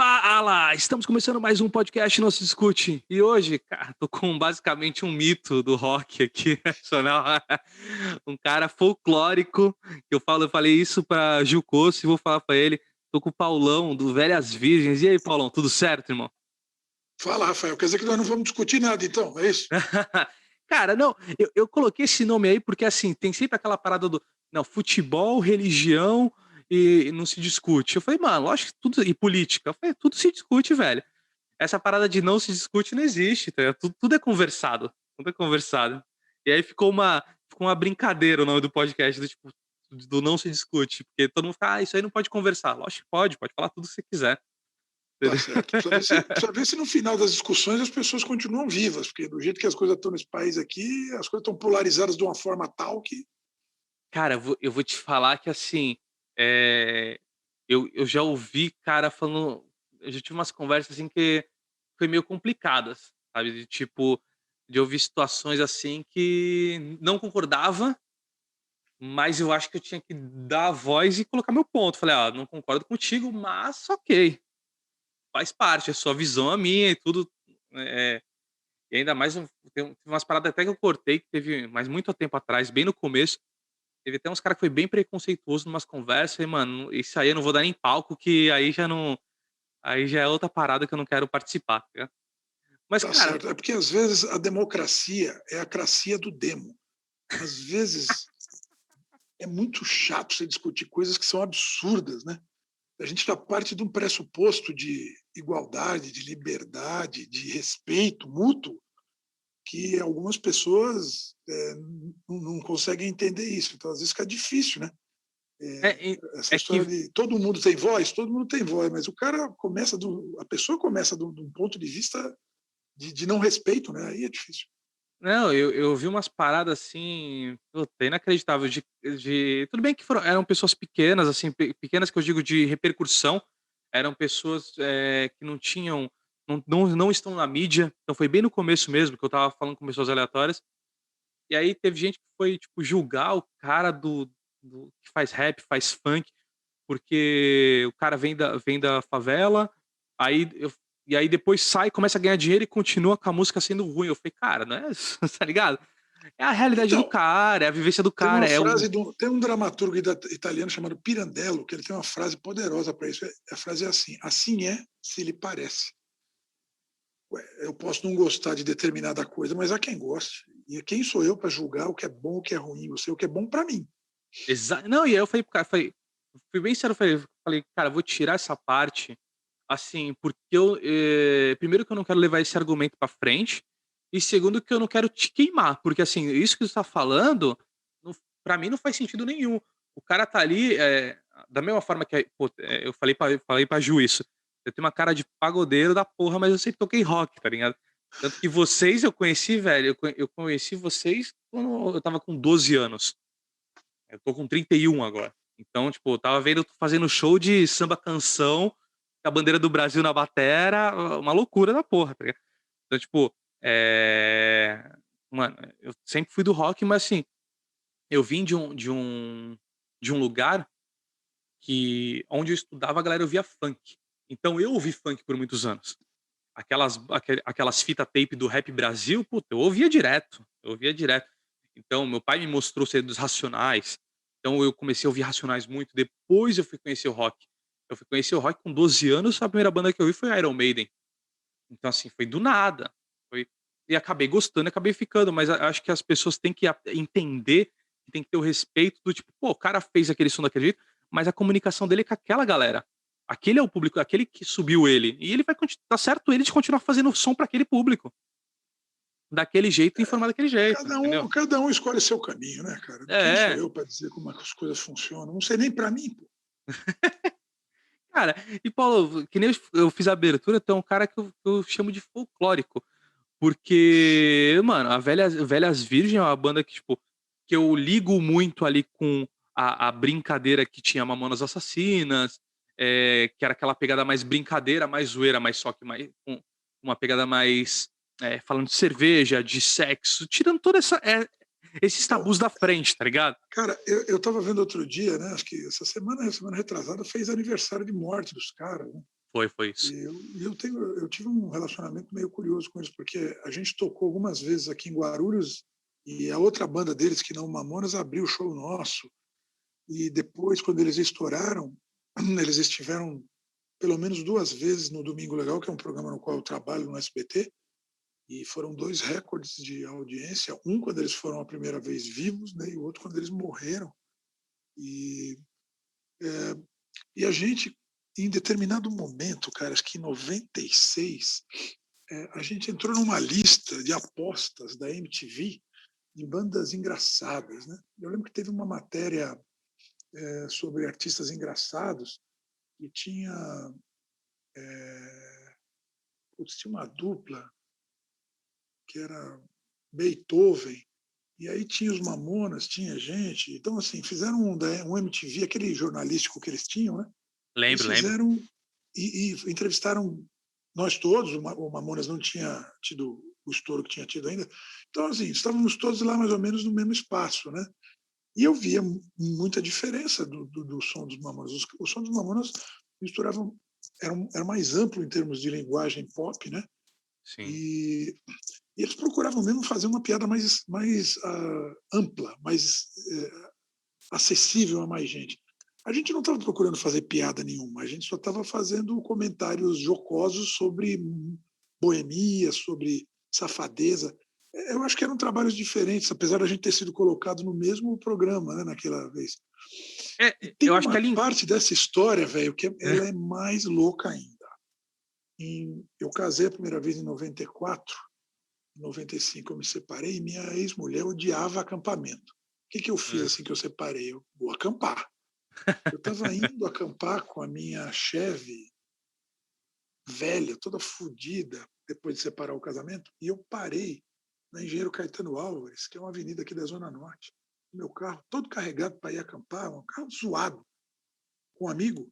Fala! Estamos começando mais um podcast Não Se Discute. E hoje, cara, tô com basicamente um mito do rock aqui nacional. Um cara folclórico. Eu falei isso pra Gil Cosso e vou falar pra ele. Tô com o Paulão, do Velhas Virgens. E aí, Paulão, tudo certo, irmão? Fala, Rafael. Quer dizer que nós não vamos discutir nada, então, é isso? Cara, não, eu coloquei esse nome aí porque, assim, tem sempre aquela parada do não, futebol, religião e não se discute. Eu falei, mano, lógico que tudo. E política. Eu falei, tudo se discute, velho. Essa parada de não se discute não existe, tá ligado? Tudo é conversado. Tudo é conversado. E aí ficou uma brincadeira o nome do podcast, do tipo, do não se discute. Porque todo mundo fala, isso aí não pode conversar. Lógico que pode falar tudo que você quiser. Tá Entendeu? certo. Precisa ver se no final das discussões as pessoas continuam vivas, porque do jeito que as coisas estão nesse país aqui, as coisas estão polarizadas de uma forma tal que. Cara, eu vou te falar que assim, é, eu já ouvi cara falando. Eu já tive umas conversas assim que foi meio complicadas, sabe? De tipo, de ouvir situações assim que não concordava, mas eu acho que eu tinha que dar a voz e colocar meu ponto. Falei, ah, não concordo contigo, mas ok, faz parte, é sua visão, a minha e tudo. É, e ainda mais, teve umas paradas até que eu cortei, que teve, mas muito tempo atrás, bem no começo. Teve até uns cara que foi bem preconceituoso numas conversas e, mano, isso aí eu não vou dar nem palco, que aí já é outra parada que eu não quero participar, tá ligado? Mas, Tá cara, certo. É porque às vezes a democracia é a cracia do demo. Às vezes é muito chato você discutir coisas que são absurdas, né? A gente já parte de um pressuposto de igualdade, de liberdade, de respeito mútuo, que algumas pessoas não conseguem entender isso. Então, às vezes fica difícil, né? é, é, Essa é história que de todo mundo tem voz, mas a pessoa começa de um ponto de vista de não respeito, né? Aí é difícil. não, eu vi umas paradas assim, puta, inacreditável tudo bem que eram pessoas pequenas, assim, pequenas que eu digo de repercussão, eram pessoas, que não tinham não estão na mídia, então foi bem no começo mesmo, que eu estava falando com pessoas aleatórias, e aí teve gente que foi, tipo, julgar o cara do que faz rap, faz funk, porque o cara vem da favela, aí eu e aí depois sai, começa a ganhar dinheiro e continua com a música sendo ruim. Eu falei: "Cara, não é tá ligado? É a realidade do Então, cara, é a vivência do cara, é o". tem um dramaturgo italiano chamado Pirandello, que ele tem uma frase poderosa para isso. A frase é assim: assim é se lhe parece. Ué, eu posso não gostar de determinada coisa, mas há quem goste. E quem sou eu para julgar o que é bom, o que é ruim? Eu sei o que é bom para mim. Não, e aí eu falei pro cara, fui bem sério, falei: "Cara, eu vou tirar essa parte, assim, porque primeiro que eu não quero levar esse argumento pra frente, e segundo que eu não quero te queimar, porque, assim, isso que você tá falando, não pra mim não faz sentido nenhum. O cara tá ali, da mesma forma que, pô, eu falei pra Ju isso, eu tenho uma cara de pagodeiro da porra, mas eu sempre toquei rock, tá ligado? Tanto que vocês eu conheci, velho, eu conheci vocês quando eu estava com 12 anos. Eu tô com 31 agora. Então, tipo, eu estava vendo fazendo show de samba canção, com a bandeira do Brasil na batera, uma loucura da porra, tá ligado? Então, tipo, mano, eu sempre fui do rock, mas assim, eu vim de um lugar que onde eu estudava a galera ouvia funk. Então eu ouvi funk por muitos anos. Aquelas fita tape do Rap Brasil, puta, eu ouvia direto, eu ouvia direto. Então meu pai me mostrou ser dos Racionais, então eu comecei a ouvir Racionais muito, depois eu fui conhecer o rock. Eu fui conhecer o rock com 12 anos, a primeira banda que eu ouvi foi Iron Maiden. Então assim, foi do nada, foi e acabei gostando, acabei ficando, mas acho que as pessoas têm que entender, que tem que ter o respeito do tipo: "Pô, o cara fez aquele som daquele jeito, mas a comunicação dele é com aquela galera. Aquele é o público, aquele que subiu ele. E ele vai tá certo ele de continuar fazendo som para aquele público. Daquele jeito e informar daquele jeito, entendeu? Cada um escolhe seu caminho, né, cara? Quem sou É, eu para dizer como é que as coisas funcionam? Não sei nem para mim, pô. cara, e Paulo, que nem eu fiz a abertura, tem um cara que eu chamo de folclórico. Porque, mano, a Velhas Virgem é uma banda que, tipo, que eu ligo muito ali com a brincadeira que tinha Mamonas Assassinas, que era aquela pegada mais brincadeira, mais zoeira, mas só que mais, com uma pegada mais falando de cerveja, de sexo, tirando toda esses Então, tabus da frente, tá ligado? cara, eu tava vendo outro dia, né? Acho que essa semana retrasada, fez aniversário de morte dos caras, né? Foi isso. Eu tive um relacionamento meio curioso com eles, porque a gente tocou algumas vezes aqui em Guarulhos e a outra banda deles, que não o Mamonas, abriu o show nosso. E depois, quando eles estouraram, eles estiveram pelo menos 2 vezes no Domingo Legal, que é um programa no qual eu trabalho no SBT, e foram 2 recordes de audiência, um quando eles foram a primeira vez vivos, né, e o outro quando eles morreram. E, é, e a gente, em determinado momento, cara, acho que em 96, a gente entrou numa lista de apostas da MTV em bandas engraçadas, né? Eu lembro que teve uma matéria sobre artistas engraçados e tinha uma dupla que era Beethoven, e aí tinha os Mamonas, tinha gente. Então, assim, fizeram um MTV, aquele jornalístico que eles tinham, né? Eles Lembro. fizeram e entrevistaram nós todos. O Mamonas não tinha tido o estouro que tinha tido ainda. Então, assim, estávamos todos lá mais ou menos no mesmo espaço, né? E eu via muita diferença do som dos Mamonas. O som dos Mamonas misturavam, era mais amplo em termos de linguagem pop, né? Sim. E eles procuravam mesmo fazer uma piada mais ampla, mais acessível a mais gente. A gente não estava procurando fazer piada nenhuma, a gente só estava fazendo comentários jocosos sobre boemia, sobre safadeza. Eu acho que eram trabalhos diferentes, apesar da gente ter sido colocado no mesmo programa, né, naquela vez. E tem Eu acho que uma ali. parte dessa história, velho, que ela é mais louca ainda. Eu casei a primeira vez em 94, em 95 eu me separei e minha ex-mulher odiava acampamento. O que eu fiz assim que eu separei? Eu vou acampar. Eu estava indo acampar com a minha Chevy velha, toda fodida, depois de separar o casamento, e eu parei na Engenheiro Caetano Álvares, que é uma avenida aqui da Zona Norte. Meu carro todo carregado para ir acampar, um carro zoado. Com um amigo,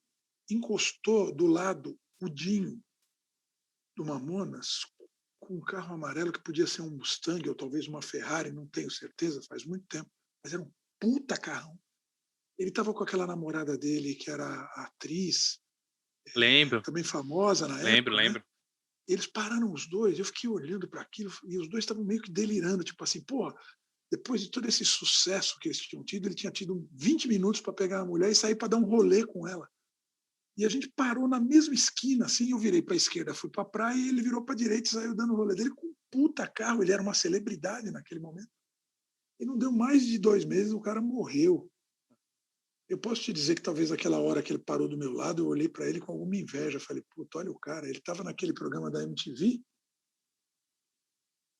encostou do lado o Dinho do Mamonas, com um carro amarelo que podia ser um Mustang ou talvez uma Ferrari, não tenho certeza, faz muito tempo, mas era um puta carrão. Ele estava com aquela namorada dele, que era atriz, Lembro, também famosa na época, né? lembro. Eles pararam os dois, eu fiquei olhando para aquilo e os dois estavam meio que delirando, tipo assim, porra, depois de todo esse sucesso que eles tinham tido, ele tinha tido 20 minutos para pegar a mulher e sair para dar um rolê com ela. E a gente parou na mesma esquina, assim, eu virei para a esquerda, fui para a praia e ele virou para a direita e saiu dando o rolê dele com um puta carro, ele era uma celebridade naquele momento. E não deu mais de 2 meses, o cara morreu. Eu posso te dizer que talvez aquela hora que ele parou do meu lado, eu olhei para ele com alguma inveja. Falei, puta, olha o cara, ele estava naquele programa da MTV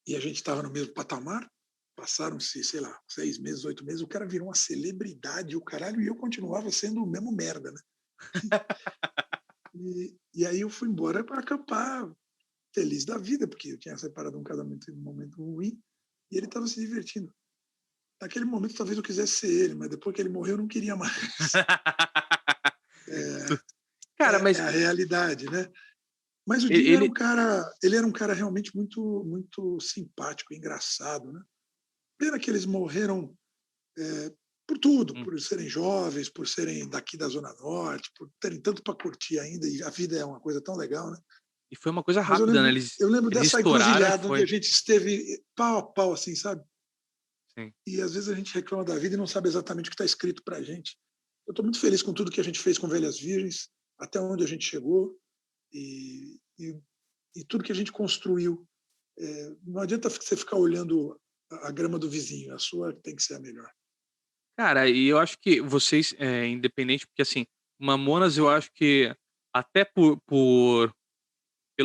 e a gente estava no mesmo patamar. Passaram-se, sei lá, 6 meses, 8 meses, o cara virou uma celebridade, o caralho, e eu continuava sendo o mesmo merda, né? E aí eu fui embora para acampar, feliz da vida, porque eu tinha separado um casamento em um momento ruim e ele estava se divertindo. Naquele momento, talvez eu quisesse ser ele, mas depois que ele morreu, eu não queria mais. Cara, É mas a realidade, né? Mas o Dinho ele. ele era um cara realmente muito, muito simpático, engraçado, né? Pena que eles morreram por tudo, Hum, por serem jovens, por serem daqui da Zona Norte, por terem tanto para curtir ainda, e a vida é uma coisa tão legal, né? E foi uma coisa Mas rápida, né? eu lembro Eles dessa estouraram e encruzilhada onde a foi. gente esteve pau a pau, assim, sabe? Sim. E às vezes a gente reclama da vida e não sabe exatamente o que está escrito para a gente. Eu estou muito feliz com tudo que a gente fez com Velhas Virgens, até onde a gente chegou e tudo que a gente construiu. Não adianta você ficar olhando a grama do vizinho, a sua tem que ser a melhor. Cara, e eu acho que vocês, independente, porque assim, Mamonas, eu acho que até pelo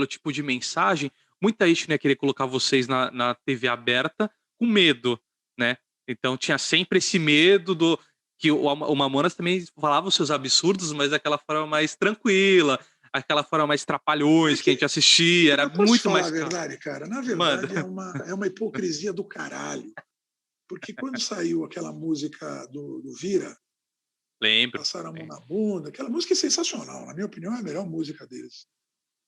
tipo de mensagem, muita gente não ia querer colocar vocês na TV aberta com medo, né. Então tinha sempre esse medo do que o Mamonas também falava os seus absurdos, mas daquela forma mais tranquila, aquela forma mais É trapalhões que a que, gente assistia, era eu posso te muito falar a mais calmo. verdade, cara? Na Manda. verdade, é uma hipocrisia do caralho. Porque quando saiu aquela música do Vira, Lembro, Passaram a Mão lembro. na Bunda, aquela música é sensacional, na minha opinião é a melhor música deles.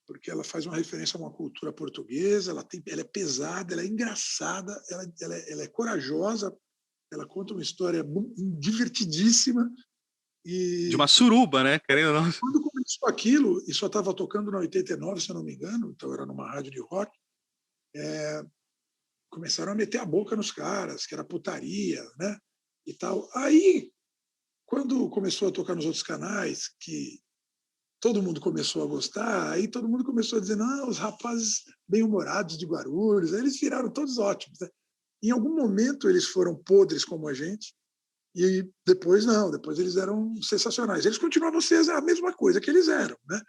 Porque ela faz uma referência a uma cultura portuguesa, ela é pesada, ela é engraçada, ela é corajosa, ela conta uma história divertidíssima De uma e suruba, né, querendo ou não. quando isso, aquilo, e só estava tocando na 89, se eu não me engano, então era numa rádio de rock, começaram a meter a boca nos caras, que era putaria, né? E tal. Aí, quando começou a tocar nos outros canais, que todo mundo começou a gostar, aí todo mundo começou a dizer, não, os rapazes bem-humorados de Guarulhos, aí eles viraram todos ótimos, né? Em algum momento eles foram podres como a gente, e depois não, depois eles eram sensacionais. Eles continuavam a ser a mesma coisa que eles eram, né?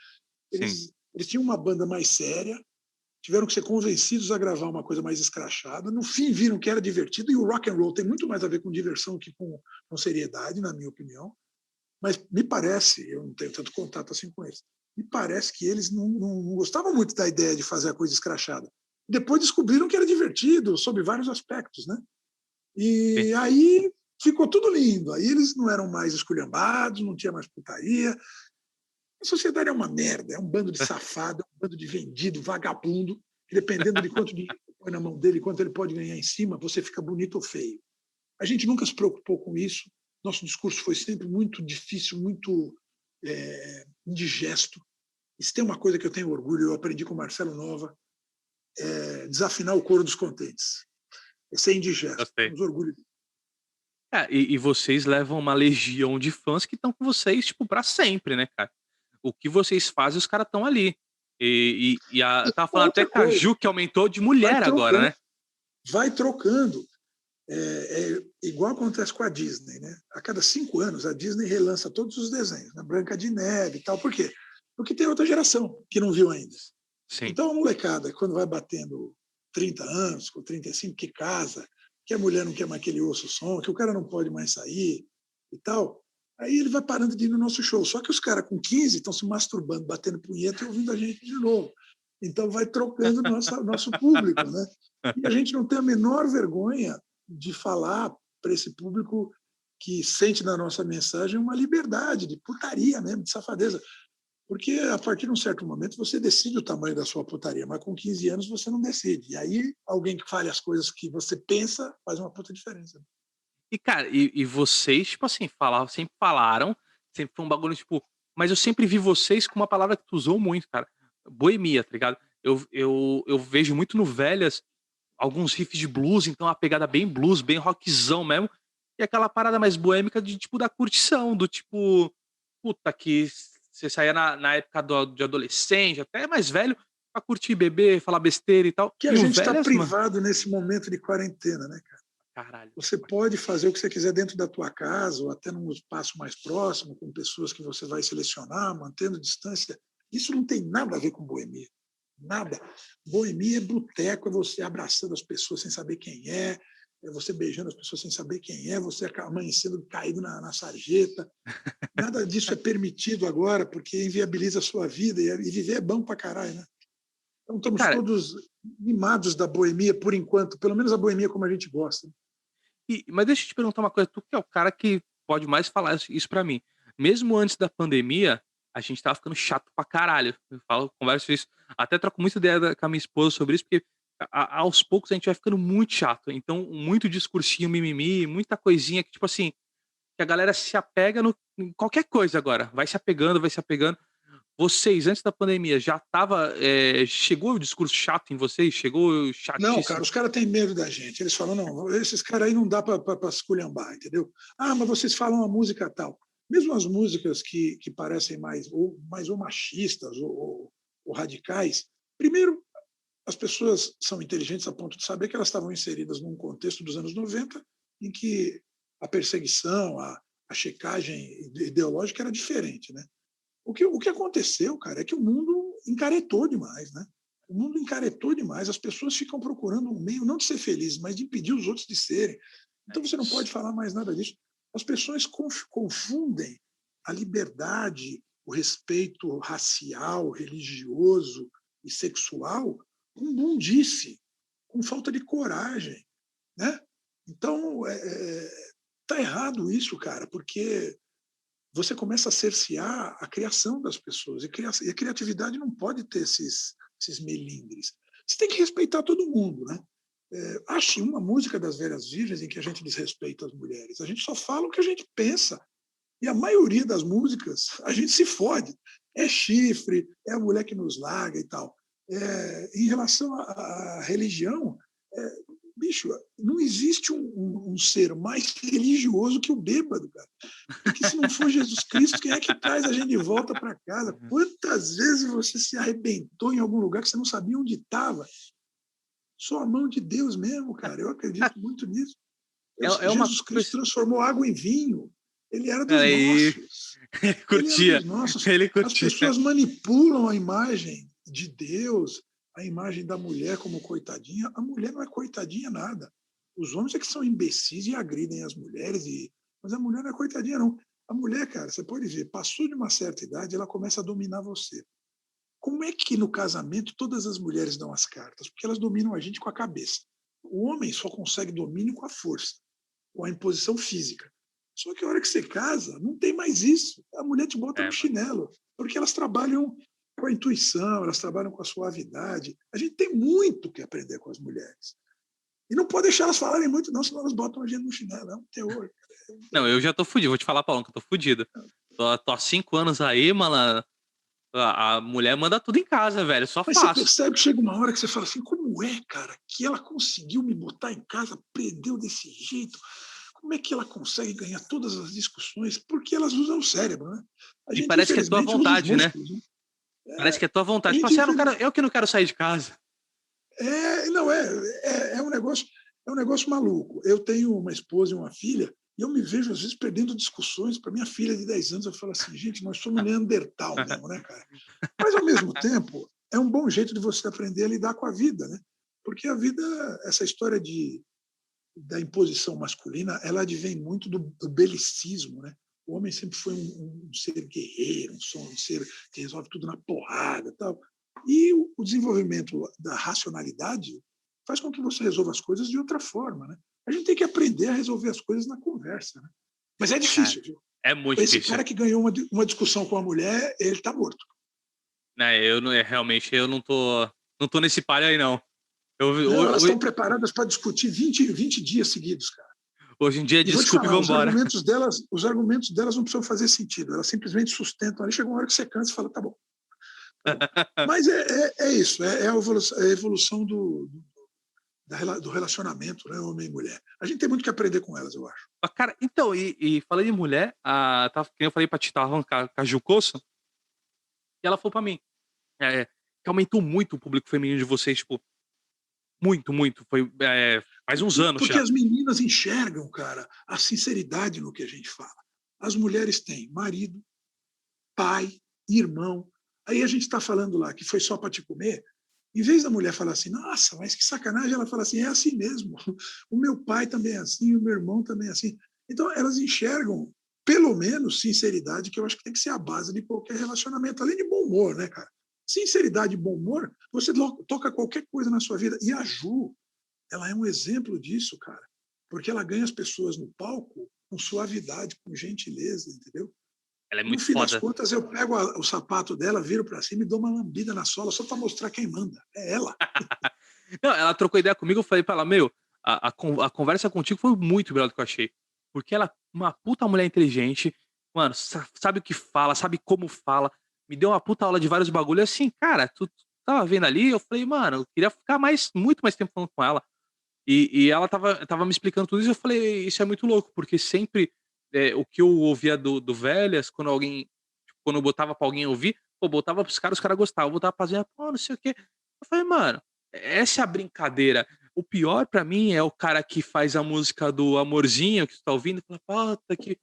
Sim. Eles tinham uma banda mais séria, tiveram que ser convencidos a gravar uma coisa mais escrachada. No fim, viram que era divertido, e o rock and roll tem muito mais a ver com diversão que com seriedade, na minha opinião. Mas me parece, eu não tenho tanto contato assim com eles, me parece que eles não gostavam muito da ideia de fazer a coisa escrachada. Depois descobriram que era divertido, sob vários aspectos, né? Sim. E aí ficou tudo lindo. Aí eles não eram mais esculhambados, não tinha mais putaria. A sociedade é uma merda, é um bando de safado, é um bando de vendido, vagabundo, que dependendo de quanto dinheiro você põe na mão dele, quanto ele pode ganhar em cima, você fica bonito ou feio. A gente nunca se preocupou com isso. Nosso discurso foi sempre muito difícil, muito indigesto. E se tem uma coisa que eu tenho orgulho, eu aprendi com o Marcelo Nova, é desafinar o coro dos contentes. É ser indigesto. Gostei. Temos orgulho. E vocês levam uma legião de fãs que estão com vocês, tipo, pra sempre, né, cara? O que vocês fazem, os caras estão ali. Eu tava falando até Outra com a coisa, Ju, que aumentou de vai mulher agora, trocando, né? vai trocando. Igual acontece com a Disney, né? A cada 5 anos a Disney relança todos os desenhos, na Branca de Neve e tal. Por quê? Porque tem outra geração que não viu ainda. Sim. Então a molecada, quando vai batendo 30 anos, com 35, que casa, que a mulher não quer mais que ele ouça o som, que o cara não pode mais sair e tal, aí ele vai parando de ir no nosso show. Só que os caras com 15 estão se masturbando, batendo punheta e ouvindo a gente de novo. Então vai trocando nosso público, né? E a gente não tem a menor vergonha de falar para esse público que sente na nossa mensagem uma liberdade de putaria mesmo, de safadeza. Porque a partir de um certo momento você decide o tamanho da sua putaria, mas com 15 anos você não decide. E aí alguém que fale as coisas que você pensa faz uma puta diferença. E, cara, vocês, tipo assim, sempre falaram, sempre foi um bagulho, tipo, mas eu sempre vi vocês com uma palavra que tu usou muito, cara. Boemia, tá ligado? Eu vejo muito no Velhas alguns riffs de blues, então uma pegada bem blues, bem rockzão mesmo. E aquela parada mais boêmica de, tipo, da curtição, do tipo, puta, que você saía na época de adolescente, até mais velho, pra curtir, beber, falar besteira e tal. Que a E o gente está Velhas, mano, privado nesse momento de quarentena, né, cara? caralho. Você pode fazer o que você quiser dentro da tua casa ou até num espaço mais próximo, com pessoas que você vai selecionar, mantendo distância. Isso não tem nada a ver com boemia. Nada. Boemia é boteco, é você abraçando as pessoas sem saber quem é você beijando as pessoas sem saber quem é, você amanhecendo caído na sarjeta. Nada disso é permitido agora, porque inviabiliza a sua vida e viver é bom pra caralho, né? Então E, estamos cara, todos mimados da boemia por enquanto, pelo menos a boemia como a gente gosta. mas deixa eu te perguntar uma coisa, tu que é o cara que pode mais falar isso pra mim. Mesmo antes da pandemia, a gente estava ficando chato pra caralho. Eu falo, converso isso, até troco muita ideia com a minha esposa sobre isso, porque aos poucos a gente vai ficando muito chato. Então, muito discursinho mimimi, muita coisinha que, tipo assim, que a galera se apega em qualquer coisa agora. Vai se apegando, vai se apegando. Vocês, antes da pandemia, já tava. Chegou o discurso chato em vocês? Chegou Não, cara, chatíssimo? os caras têm medo da gente. Eles falam, não, esses caras aí não dá para esculhambar, entendeu? Ah, mas vocês falam a música tal. Mesmo as músicas que parecem mais ou machistas ou radicais, primeiro, as pessoas são inteligentes a ponto de saber que elas estavam inseridas num contexto dos anos 90 em que a perseguição, a checagem ideológica era diferente, né? O que aconteceu, cara, é que o mundo encaretou demais, né? O mundo encaretou demais. As pessoas ficam procurando um meio não de ser felizes, mas de impedir os outros de serem. É Então você não isso. pode falar mais nada disso. As pessoas confundem a liberdade, o respeito racial, religioso e sexual com bundice, com falta de coragem, né? Então tá errado isso, cara, porque você começa a cercear a criação das pessoas. E a criatividade não pode ter esses melindres. Você tem que respeitar todo mundo, né? Ache uma música das Velhas Virgens em que a gente desrespeita as mulheres. A gente só fala o que a gente pensa. E a maioria das músicas, a gente se fode. é chifre, é a mulher que nos larga e tal. Em relação à religião, é, bicho, não existe um ser mais religioso que o bêbado, cara. Porque se não for Jesus Cristo, quem é que traz a gente de volta para casa? Quantas vezes você se arrebentou em algum lugar que você não sabia onde estava? Só a mão de Deus mesmo, cara. Eu acredito muito nisso. É uma Jesus Cristo coisa. transformou água em vinho. Ele era dos Aí, nossos. ele Ele era curtia. dos nossos. Ele As curtia. pessoas manipulam a imagem de Deus, a imagem da mulher como coitadinha. A mulher não é coitadinha nada. Os homens é que são imbecis e agridem as mulheres, mas a mulher não é coitadinha, não. A mulher, cara, você pode ver, passou de uma certa idade, ela começa a dominar você. Como é que no casamento todas as mulheres dão as cartas? Porque elas dominam a gente com a cabeça. O homem só consegue domínio com a força, com a imposição física. Só que a hora que você casa, não tem mais isso. A mulher te bota no Mano. chinelo, porque elas trabalham com a intuição, elas trabalham com a suavidade. A gente tem muito que aprender com as mulheres. E não pode deixar elas falarem muito, não, senão elas botam a gente no chinelo. É um terror. Não, eu já tô fudido. Vou te falar, Paulão, que eu tô fudido. Tô há 5 anos aí, mano. A mulher manda tudo em casa, velho. Só Mas você faço. percebe que chega uma hora que você fala assim, como é, cara, que ela conseguiu me botar em casa, prendeu desse jeito? Como é que ela consegue ganhar todas as discussões? Porque elas usam o cérebro, né? A E gente, parece que é tua infelizmente, usa os vontade, né? músculos. Né? Parece que é tua A vontade. Tipo gente, assim, eu que não quero sair de casa. não, é um negócio maluco. Eu tenho uma esposa e uma filha, e eu me vejo, às vezes, perdendo discussões para minha filha de 10 anos. Eu falo assim, gente, nós somos Neandertal mesmo, né, cara? Mas, ao mesmo tempo, é um bom jeito de você aprender a lidar com a vida, né? Porque a vida, essa história da imposição masculina, ela advém muito do belicismo, né? O homem sempre foi um ser guerreiro, um ser que resolve tudo na porrada, tal. E o desenvolvimento da racionalidade faz com que você resolva as coisas de outra forma, né? A gente tem que aprender a resolver as coisas na conversa, né? Mas é Cara, difícil, viu? é muito Esse difícil. cara que ganhou uma discussão com a mulher, ele está morto. Né, eu não, realmente, eu não tô nesse palio aí, não. Não, elas estão preparadas para discutir 20 dias seguidos, cara. Hoje em dia, E vou te desculpe e falar, vambora. os argumentos delas não precisam fazer sentido. Elas simplesmente sustentam. Aí chega uma hora que você cansa e fala, tá bom. Tá bom. Mas é isso, é a evolução do relacionamento, né, homem e mulher. A gente tem muito que aprender com elas, eu acho. Cara, então, e falando em mulher, que eu falei pra ti, tava falando com a Ju Coço, e ela falou pra mim, que aumentou muito o público feminino de vocês, tipo, muito, muito. Foi, faz uns anos Porque já. as meninas enxergam, cara, a sinceridade no que a gente fala. As mulheres têm marido, pai, irmão. Aí a gente está falando lá que foi só para te comer. Em vez da mulher falar assim, nossa, mas que sacanagem, ela fala assim, é assim mesmo. O meu pai também é assim, o meu irmão também é assim. Então, elas enxergam, pelo menos, sinceridade, que eu acho que tem que ser a base de qualquer relacionamento, além de bom humor, né, cara? Sinceridade e bom humor, você toca qualquer coisa na sua vida. E a Ju, ela é um exemplo disso, cara. Porque ela ganha as pessoas no palco com suavidade, com gentileza, entendeu? Ela é No muito fim das foda. contas, eu pego o sapato dela, viro para cima e dou uma lambida na sola só para mostrar quem manda. É ela. Não, ela trocou ideia comigo, eu falei pra ela, meu, a conversa contigo foi muito melhor do que eu achei. Porque ela é uma puta mulher inteligente, mano, sabe o que fala, sabe como fala, me deu uma puta aula de vários bagulhos, assim, cara, tu tava vendo ali, eu falei, mano, eu queria ficar muito mais tempo falando com ela. E ela tava me explicando tudo isso, eu falei, isso é muito louco, porque sempre, o que eu ouvia do Velhas, quando alguém, tipo, quando eu botava pra alguém ouvir, pô, botava pros caras, os caras gostavam, botava pra fazer, pô, não sei o quê. Eu falei, mano, essa é a brincadeira. O pior pra mim é o cara que faz a música do Amorzinho, que tu tá ouvindo, e fala, puta, que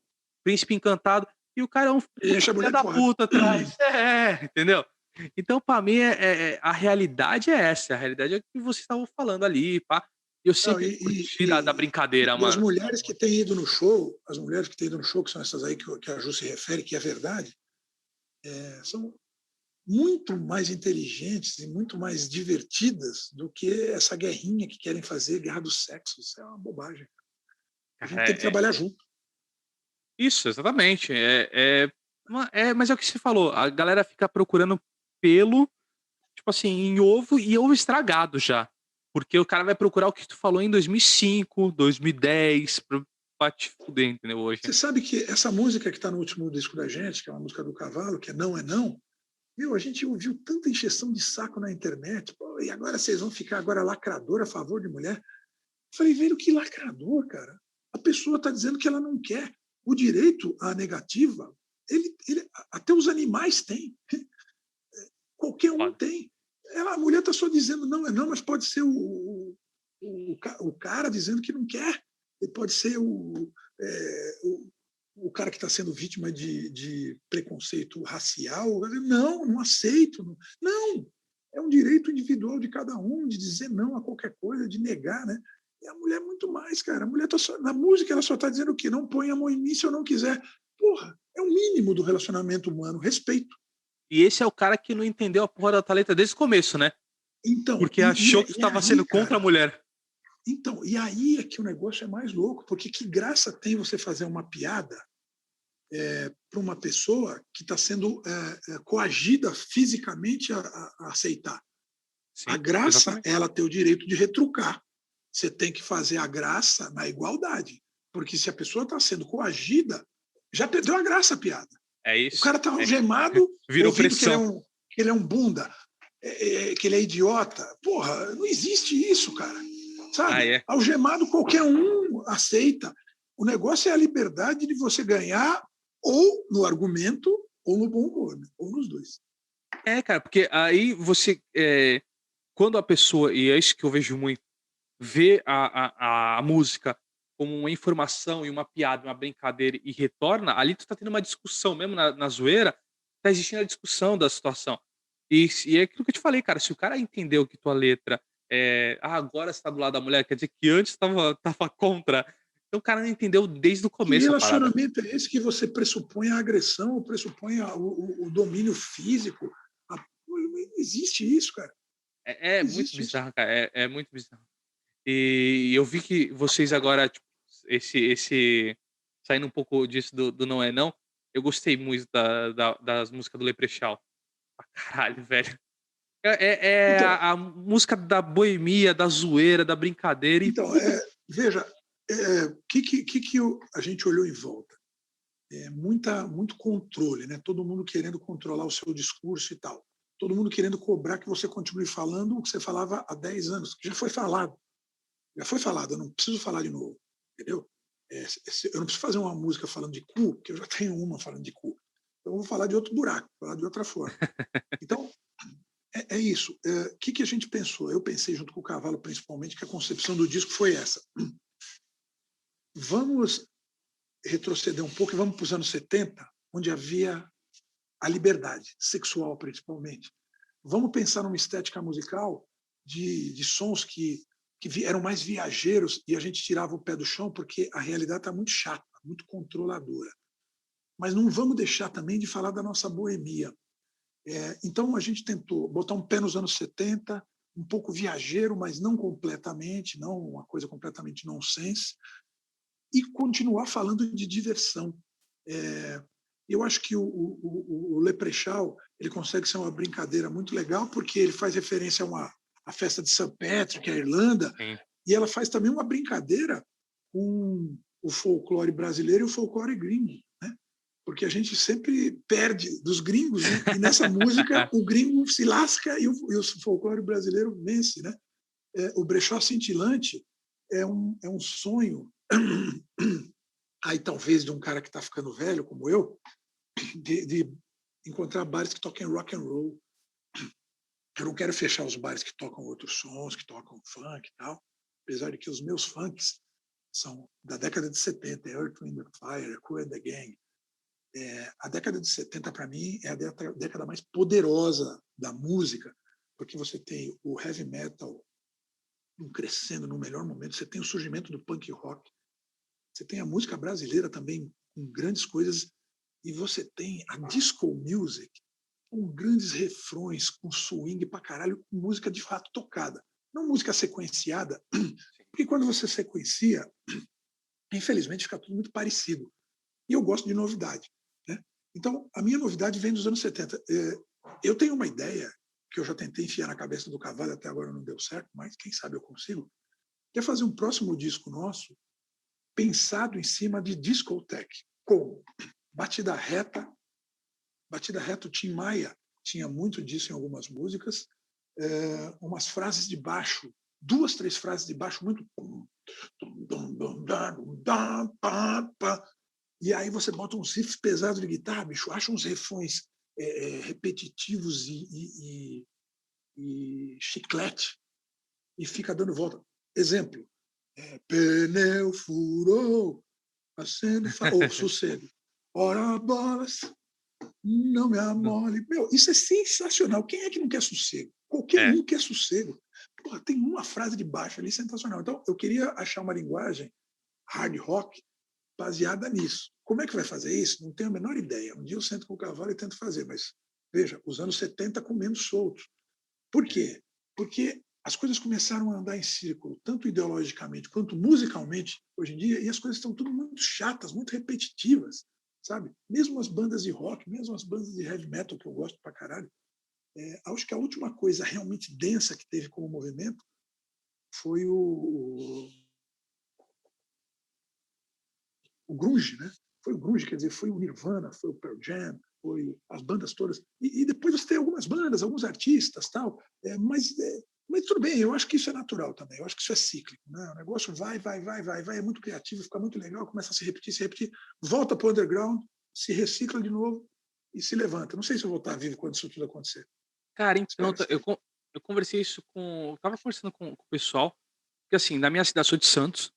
príncipe encantado, e o cara é um E enche a filho mulher de da porrada. puta atrás. Entendeu? Então, pra mim, a realidade é essa, a realidade é o que vocês estavam falando ali, pá. Eu Não, sempre curti da brincadeira, e as mano. mulheres que têm ido no show, as mulheres que têm ido no show, que são essas aí que a Ju se refere, que é verdade, são muito mais inteligentes e muito mais divertidas do que essa guerrinha que querem fazer, guerra dos sexos. Isso é uma bobagem. A gente Cara, tem que trabalhar junto. isso, exatamente. Mas é o que você falou, a galera fica procurando pelo, tipo assim, em ovo e ovo estragado já. Porque o cara vai procurar o que tu falou em 2005, 2010, pra te fuder, entendeu? Hoje. Você sabe que essa música que está no último disco da gente, que é uma música do Cavalo, que é Não é Não, A gente ouviu tanta encheção de saco na internet, pô, e agora vocês vão ficar agora lacrador a favor de mulher? Eu falei, velho, que lacrador, cara. A pessoa está dizendo que ela não quer. O direito à negativa, até os animais têm. Qualquer um Foda. tem. A mulher está só dizendo não é não, mas pode ser o cara dizendo que não quer. E pode ser o cara que está sendo vítima de preconceito racial. Não, não aceito. Não, é um direito individual de cada um de dizer não a qualquer coisa, de negar, né? E a mulher muito mais, cara. A mulher tá só, na música ela só está dizendo o quê? Não põe a mão em mim se eu não quiser. Porra, é o mínimo do relacionamento humano, respeito. E esse é o cara que não entendeu a porra da tua letra desde o começo, né? Então, Porque achou que tu e tava aí, sendo contra a cara, mulher. então, e aí é que o negócio é mais louco, porque que graça tem você fazer uma piada para uma pessoa que está sendo coagida fisicamente a aceitar. A Sim, graça exatamente. é ela ter o direito de retrucar. Você tem que fazer a graça na igualdade. Porque se a pessoa está sendo coagida, já perdeu a graça a piada. É O isso. cara está É. algemado, Virou ouvindo pressão. que ele é um bunda, que ele é idiota. Porra, não existe isso, cara. Ah, Sabe? é. Algemado qualquer um aceita. O negócio é a liberdade de você ganhar ou no argumento ou no bom humor, né? Ou nos dois. É, cara, porque aí você. Quando a pessoa, e é isso que eu vejo muito, vê a música como uma informação e uma piada, uma brincadeira e retorna, ali tu tá tendo uma discussão, mesmo na zoeira, tá existindo a discussão da situação. E é aquilo que eu te falei, cara, se o cara entendeu que tua letra agora você tá do lado da mulher, quer dizer que antes tava contra. Então o cara não entendeu desde o Que começo a parada. relacionamento é esse que você pressupõe a agressão, pressupõe o domínio físico? Não existe isso, cara. É Não muito existe isso. bizarro, cara, é muito bizarro. E eu vi que vocês agora, tipo, esse saindo um pouco disso do Não É Não, eu gostei muito das músicas do Leprechaun. Pra caralho, velho. É Então, a música da boemia, da zoeira, da brincadeira e então puta. veja, a gente olhou em volta? Muito controle, né? Todo mundo querendo controlar o seu discurso e tal. Todo mundo querendo cobrar que você continue falando o que você falava há 10 anos, que já foi falado. Já foi falado, eu não preciso falar de novo, entendeu? Eu não preciso fazer uma música falando de cu, porque eu já tenho uma falando de cu. Então eu vou falar de outro buraco, falar de outra forma. Então, é isso. O que a gente pensou? Eu pensei, junto com o Cavalo, principalmente, que a concepção do disco foi essa. Vamos retroceder um pouco e vamos para os anos 70, onde havia a liberdade, sexual principalmente. Vamos pensar numa estética musical de sons que eram mais viajeiros e a gente tirava o pé do chão porque a realidade está muito chata, muito controladora. Mas não vamos deixar também de falar da nossa boemia. Então a gente tentou botar um pé nos anos 70, um pouco viajeiro, mas não completamente, não uma coisa completamente nonsense, e continuar falando de diversão. Eu acho que o Leprechaun ele consegue ser uma brincadeira muito legal porque ele faz referência a festa de St. Patrick, a Irlanda, Sim. e ela faz também uma brincadeira com o folclore brasileiro e o folclore gringo, né? Porque a gente sempre perde dos gringos, né? E nessa música o gringo se lasca e o folclore brasileiro vence, né? O Brechó Cintilante é um sonho aí talvez de um cara que está ficando velho como eu, de encontrar bares que toquem rock and roll. Eu não quero fechar os bares que tocam outros sons, que tocam funk e tal, apesar de que os meus funks são da década de 70, Earth, Wind and Fire, Kool and the Gang. A década de 70, para mim, é a década mais poderosa da música, porque você tem o heavy metal crescendo no melhor momento, você tem o surgimento do punk rock, você tem a música brasileira também com grandes coisas, e você tem a disco music com grandes refrões, com swing pra caralho, com música de fato tocada. Não música sequenciada, porque quando você sequencia, infelizmente fica tudo muito parecido. E eu gosto de novidade. Né? Então, a minha novidade vem dos anos 70. Eu tenho uma ideia que eu já tentei enfiar na cabeça do Cavalo, até agora não deu certo, mas quem sabe eu consigo, que é fazer um próximo disco nosso pensado em cima de discoteque, com batida reta, o Tim Maia tinha muito disso em algumas músicas, umas frases de baixo, 2, 3 frases de baixo muito e aí você bota uns riffs pesados de guitarra, bicho, acha uns refrões repetitivos e chiclete e fica dando volta. Exemplo, pneu furou, acende, ou sossego. Ora bolas, não me amole. Meu, isso é sensacional. Quem é que não quer sossego? Qualquer É, um quer sossego. Porra, tem uma frase de baixo ali sensacional. Então, eu queria achar uma linguagem hard rock baseada nisso. Como é que vai fazer isso? Não tenho a menor ideia. Um dia eu sento com o cavalo e tento fazer, mas veja, os anos 70 comendo soltos. Por quê? Porque as coisas começaram a andar em círculo, tanto ideologicamente quanto musicalmente, hoje em dia, e as coisas estão tudo muito chatas, muito repetitivas, sabe? Mesmo as bandas de rock, mesmo as bandas de heavy metal, que eu gosto pra caralho, acho que a última coisa realmente densa que teve como movimento foi o grunge, né? Foi o grunge, quer dizer, foi o Nirvana, foi o Pearl Jam, foi as bandas todas. E depois você tem algumas bandas, alguns artistas, tal. Mas tudo bem, eu acho que isso é natural também. Eu acho que isso é cíclico, né? O negócio vai, é muito criativo, fica muito legal, começa a se repetir, volta para o underground, se recicla de novo e se levanta. Não sei se eu vou estar vivo quando isso tudo acontecer. cara, então Espero que esteja. eu conversei isso eu estava conversando com o pessoal, que assim, na minha cidade, sou de Santos,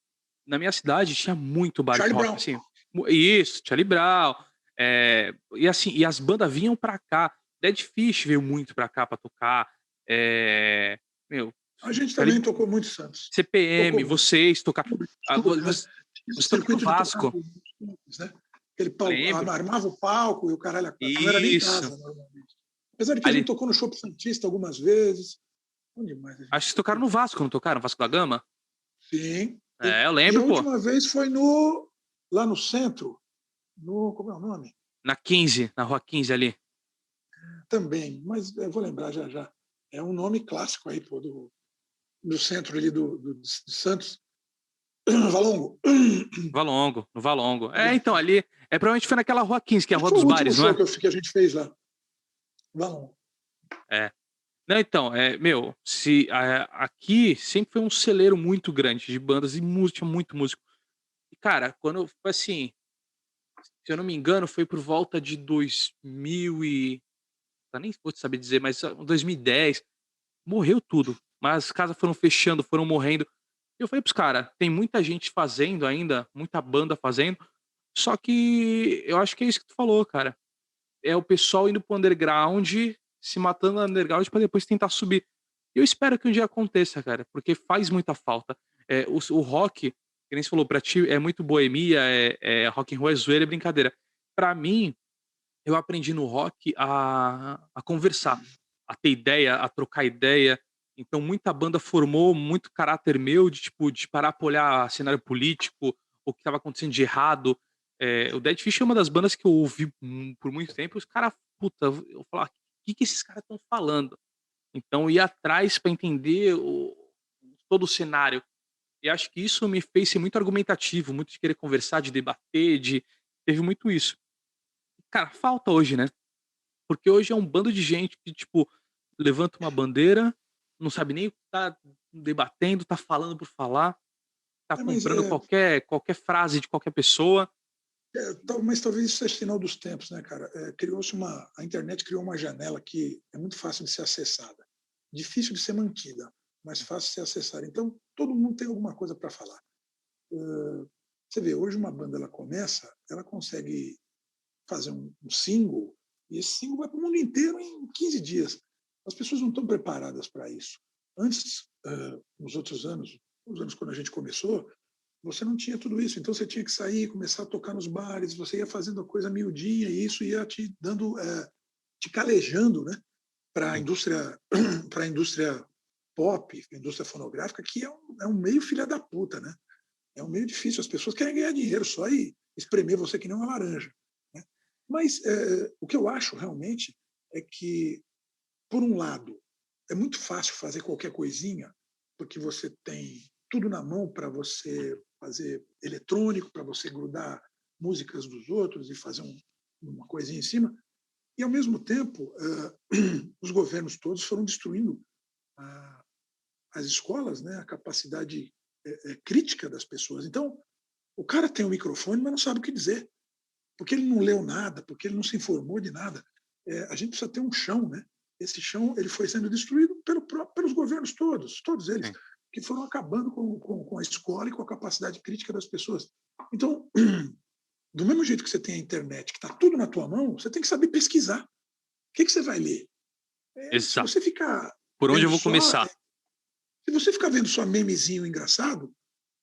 na minha cidade tinha muito bar de Charlie rock, Brown. assim, isso, Charlie Brown, e assim, e as bandas vinham pra cá, Dead Fish veio muito pra cá pra tocar, meu, A gente Charlie também tocou muito Santos. Tocou CPM, muito. vocês tocar, ah, vo Clube, né? você Esse toca no circuito de tocar Vasco, nos clubes, né? Aquele palco, lembro. armava o palco e o caralho a quatro. Não era nem Isso, casa, normalmente. Apesar de que a gente ali, tocou no Shopping Santista algumas vezes. Onde mais a acho que gente vocês tocaram tocou? no Vasco, não tocaram? Vasco da Gama? Sim. É, eu E a lembro, pô, última vez foi no lá no centro, no como é o nome? na 15, na rua 15 ali. Também, mas eu vou lembrar já já. É um nome clássico aí pô, do centro ali de Santos. Valongo. Valongo, no Valongo. É, É. então, ali, provavelmente foi naquela rua 15, que é a Acho que rua foi dos o último bares, não show é? que a gente fez lá. Valongo. É. Não, então, meu, se aqui sempre foi um celeiro muito grande de bandas e música, tinha muito músico. E, cara, quando, foi assim, se eu não me engano, foi por volta de 2000 nem vou te saber dizer, mas 2010, morreu tudo. Mas as casas foram fechando, foram morrendo. E eu falei pros cara, tem muita gente fazendo ainda, muita banda fazendo, só que eu acho que é isso que tu falou, cara. É o pessoal indo pro underground, se matando no underground pra depois tentar subir. Eu espero que um dia aconteça, cara, porque faz muita falta. O rock, que nem você falou, pra ti é muito boemia, rock and roll, é zoeira, é brincadeira. Pra mim, eu aprendi no rock a conversar, a ter ideia, a trocar ideia. Então muita banda formou muito caráter meu de, tipo, de parar pra olhar cenário político, o que estava acontecendo de errado. O Dead Fish é uma das bandas que eu ouvi por muito tempo, os caras, puta, eu falava: "Que esses caras estão falando?". Então eu ia atrás para entender todo o cenário. E acho que isso me fez ser muito argumentativo, muito de querer conversar, de debater, teve muito isso. Cara, falta hoje, né? Porque hoje é um bando de gente que, tipo, levanta uma bandeira, não sabe nem o que tá debatendo, tá falando por falar, tá Mas comprando qualquer frase de qualquer pessoa. mas talvez isso seja sinal dos tempos, né, cara? A internet criou uma janela que é muito fácil de ser acessada, difícil de ser mantida, mas fácil de ser acessada. Então, todo mundo tem alguma coisa para falar. Você vê, hoje uma banda ela começa, ela consegue fazer um single, e esse single vai para o mundo inteiro em 15 dias. As pessoas não estão preparadas para isso. Antes, nos outros anos, nos anos quando a gente começou, você não tinha tudo isso. Então você tinha que sair, começar a tocar nos bares, você ia fazendo a coisa miudinha e isso ia te dando, te calejando, né, para a Sim. indústria, para a indústria pop, a indústria fonográfica, que é um meio filha da puta, né? É um meio difícil. As pessoas querem ganhar dinheiro só e espremer você que nem uma laranja. Né? Mas o que eu acho realmente é que, por um lado, é muito fácil fazer qualquer coisinha, porque você tem tudo na mão para você fazer eletrônico, para você grudar músicas dos outros e fazer uma coisinha em cima. E, ao mesmo tempo, os governos todos foram destruindo ah, as escolas, né, a capacidade crítica das pessoas. Então, o cara tem um microfone, mas não sabe o que dizer, porque ele não leu nada, porque ele não se informou de nada. A gente precisa ter um chão, né? Esse chão ele foi sendo destruído pelos governos todos eles, Sim. que foram acabando com a escola e com a capacidade crítica das pessoas. Então, do mesmo jeito que você tem a internet, que está tudo na tua mão, você tem que saber pesquisar. O que você vai ler? Se Exato. você ficar Por onde eu vendo vou só, começar? se você ficar vendo só memezinho engraçado,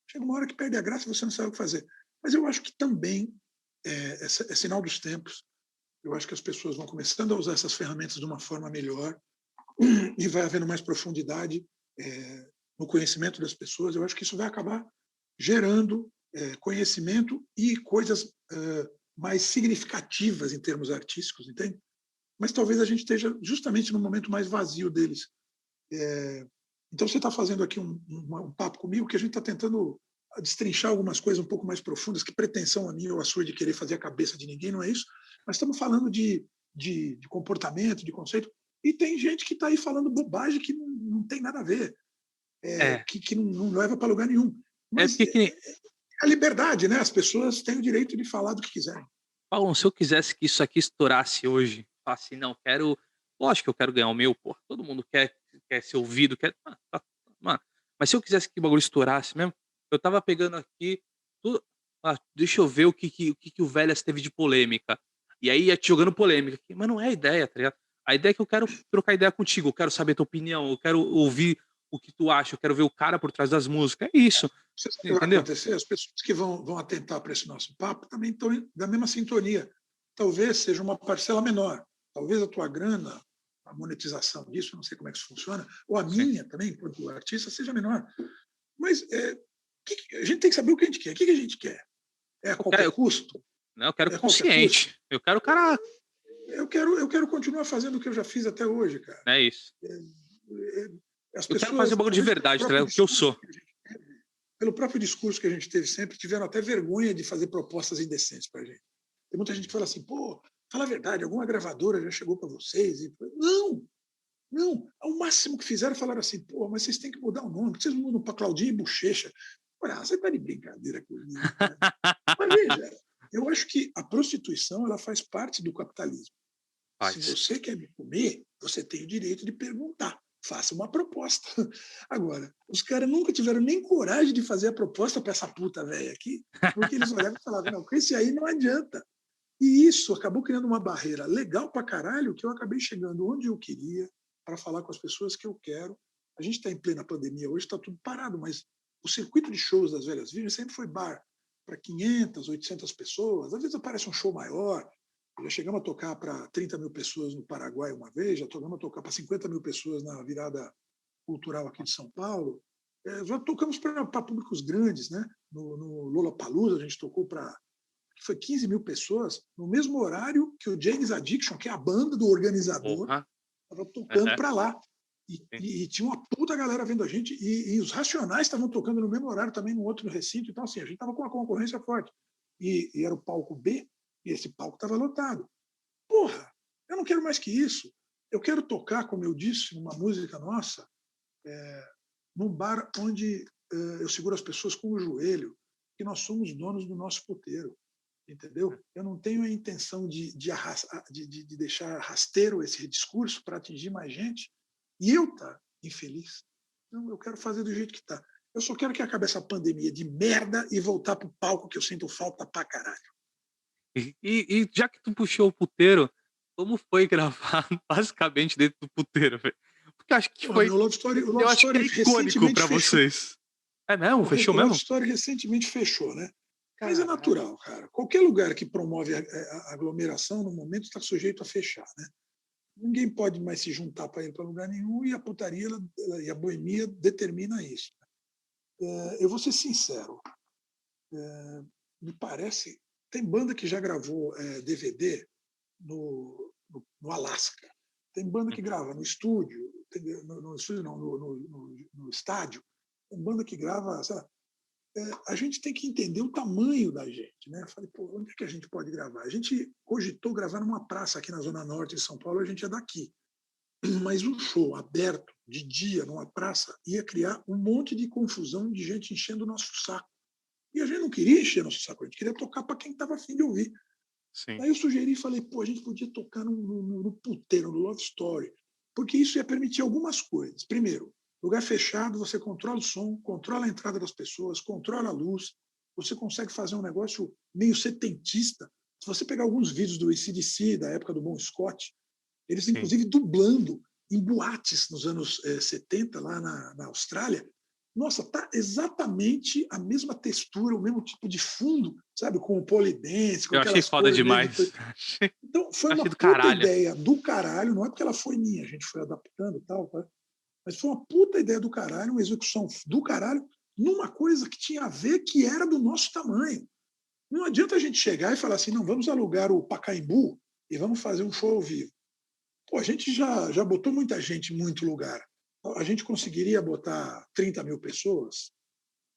chega uma hora que perde a graça e você não sabe o que fazer. Mas eu acho que também é sinal dos tempos. Eu acho que as pessoas vão começando a usar essas ferramentas de uma forma melhor e vai havendo mais profundidade no conhecimento das pessoas. Eu acho que isso vai acabar gerando conhecimento e coisas mais significativas em termos artísticos, entende? Mas talvez a gente esteja justamente no momento mais vazio deles. Então você está fazendo aqui um papo comigo que a gente está tentando destrinchar algumas coisas um pouco mais profundas, que pretensão a minha ou a sua de querer fazer a cabeça de ninguém, não é isso? Mas estamos falando de comportamento, de conceito, e tem gente que está aí falando bobagem que não tem nada a ver, É. que não leva para lugar nenhum. É Mas porque que nem. a liberdade, né? As pessoas têm o direito de falar do que quiserem. Paulo, se eu quisesse que isso aqui estourasse hoje, falasse assim, não, quero. Lógico que eu quero ganhar o meu, pô. Todo mundo quer ser ouvido, quer. Mano. Mas se eu quisesse que o bagulho estourasse mesmo, eu tava pegando aqui. Tudo, deixa eu ver o que o Velhas teve de polêmica. E aí ia te jogando polêmica. Mas não é a ideia, tá ligado? A ideia é que eu quero trocar ideia contigo, eu quero saber a tua opinião, eu quero ouvir o que tu acha, eu quero ver o cara por trás das músicas. É isso. Você sabe o que vai Entendeu? acontecer? As pessoas que vão atentar para esse nosso papo também estão da mesma sintonia. Talvez seja uma parcela menor. Talvez a tua grana, a monetização disso, não sei como é que isso funciona, ou a Sim. minha também, enquanto artista, seja menor. Mas a gente tem que saber o que a gente quer. O que a gente quer? É a Eu quero, qualquer custo? não, eu quero É a qualquer custo? consciente. Eu quero o cara. Eu quero continuar fazendo o que eu já fiz até hoje, cara. É isso. As Eu quero fazer o pessoas, bagulho de talvez verdade, tá ligado? O que eu sou. pelo próprio discurso que a gente teve sempre, tiveram até vergonha de fazer propostas indecentes para a gente. Tem muita gente que fala assim, pô, fala a verdade, alguma gravadora já chegou para vocês? Não, não. Ao máximo que fizeram, falaram assim, pô, mas vocês têm que mudar o nome, porque vocês não mudam para Claudinha e Bochecha. Olha, você está de brincadeira comigo, cara. Mas veja, eu acho que a prostituição ela faz parte do capitalismo. Se Faz. você quer me comer, você tem o direito de perguntar. Faça uma proposta. Agora, os caras nunca tiveram nem coragem de fazer a proposta para essa puta velha aqui, porque eles olhavam e falavam, não, com esse aí não adianta. E isso acabou criando uma barreira legal pra caralho, que eu acabei chegando onde eu queria, para falar com as pessoas que eu quero. A gente está em plena pandemia, hoje está tudo parado, mas o circuito de shows das Velhas Virgens sempre foi bar para 500, 800 pessoas. Às vezes aparece um show maior. Já chegamos a tocar para 30 mil pessoas no Paraguai uma vez, já chegamos a tocar para 50 mil pessoas na virada cultural aqui de São Paulo. Já tocamos para públicos grandes, né? No Lollapalooza a gente tocou para foi 15 mil pessoas, no mesmo horário que o James Addiction, que é a banda do organizador, Porra. estava tocando Uhum. para lá. E tinha uma puta galera vendo a gente, e os Racionais estavam tocando no mesmo horário também no outro recinto. Então, assim, a gente estava com uma concorrência forte. E era o palco B, e esse palco estava lotado. Porra, eu não quero mais que isso. Eu quero tocar, como eu disse, uma música nossa, num bar onde eu seguro as pessoas com o joelho, que nós somos donos do nosso puteiro, entendeu? Eu não tenho a intenção de deixar rasteiro esse discurso para atingir mais gente e eu tá infeliz. Não, eu quero fazer do jeito que tá. Eu só quero que acabe essa pandemia de merda e voltar pro palco que eu sinto falta pra caralho. E já que tu puxou o puteiro, como foi gravar basicamente dentro do puteiro, velho? Porque eu acho que Porra, foi. meu Eu eu Love acho que Story é icônico recentemente pra fechou. vocês. É mesmo? Fechou O Love mesmo? Story recentemente fechou, né? Mas é Caralho. natural, cara. Qualquer lugar que promove a aglomeração, no momento, está sujeito a fechar, né? Ninguém pode mais se juntar para ir para lugar nenhum e a putaria e a boemia determina isso. Eu vou ser sincero, me parece. Tem banda que já gravou DVD no Alasca. Tem banda que Uhum. grava no estúdio, no estúdio não, no estádio. Tem banda que grava, sei lá, a gente tem que entender o tamanho da gente, né? Eu falei, pô, onde é que a gente pode gravar? A gente cogitou gravar numa praça aqui na Zona Norte de São Paulo, a gente é daqui. Mas um show aberto, de dia, numa praça, ia criar um monte de confusão de gente enchendo o nosso saco. E a gente não queria encher nosso saco, a gente queria tocar para quem estava afim de ouvir. Sim. Aí eu sugeri e falei, pô, a gente podia tocar no puteiro, no Love Story, porque isso ia permitir algumas coisas. Primeiro, lugar fechado, você controla o som, controla a entrada das pessoas, controla a luz, você consegue fazer um negócio meio setentista. Se você pegar alguns vídeos do AC/DC, da época do Bon Scott, eles, Sim. inclusive, dublando em boates nos anos 70, lá na Austrália. Nossa, tá exatamente a mesma textura, o mesmo tipo de fundo, sabe? Com o polidense, com Eu achei aquelas foda cores meio demais. Então, foi Achei uma do puta caralho. ideia do caralho, não é porque ela foi minha, a gente foi adaptando e tal, tá? Mas foi uma puta ideia do caralho, uma execução do caralho, numa coisa que tinha a ver que era do nosso tamanho. Não adianta a gente chegar e falar assim, não, vamos alugar o Pacaembu e vamos fazer um show ao vivo. Pô, a gente já botou muita gente em muito lugar. A gente conseguiria botar 30 mil pessoas?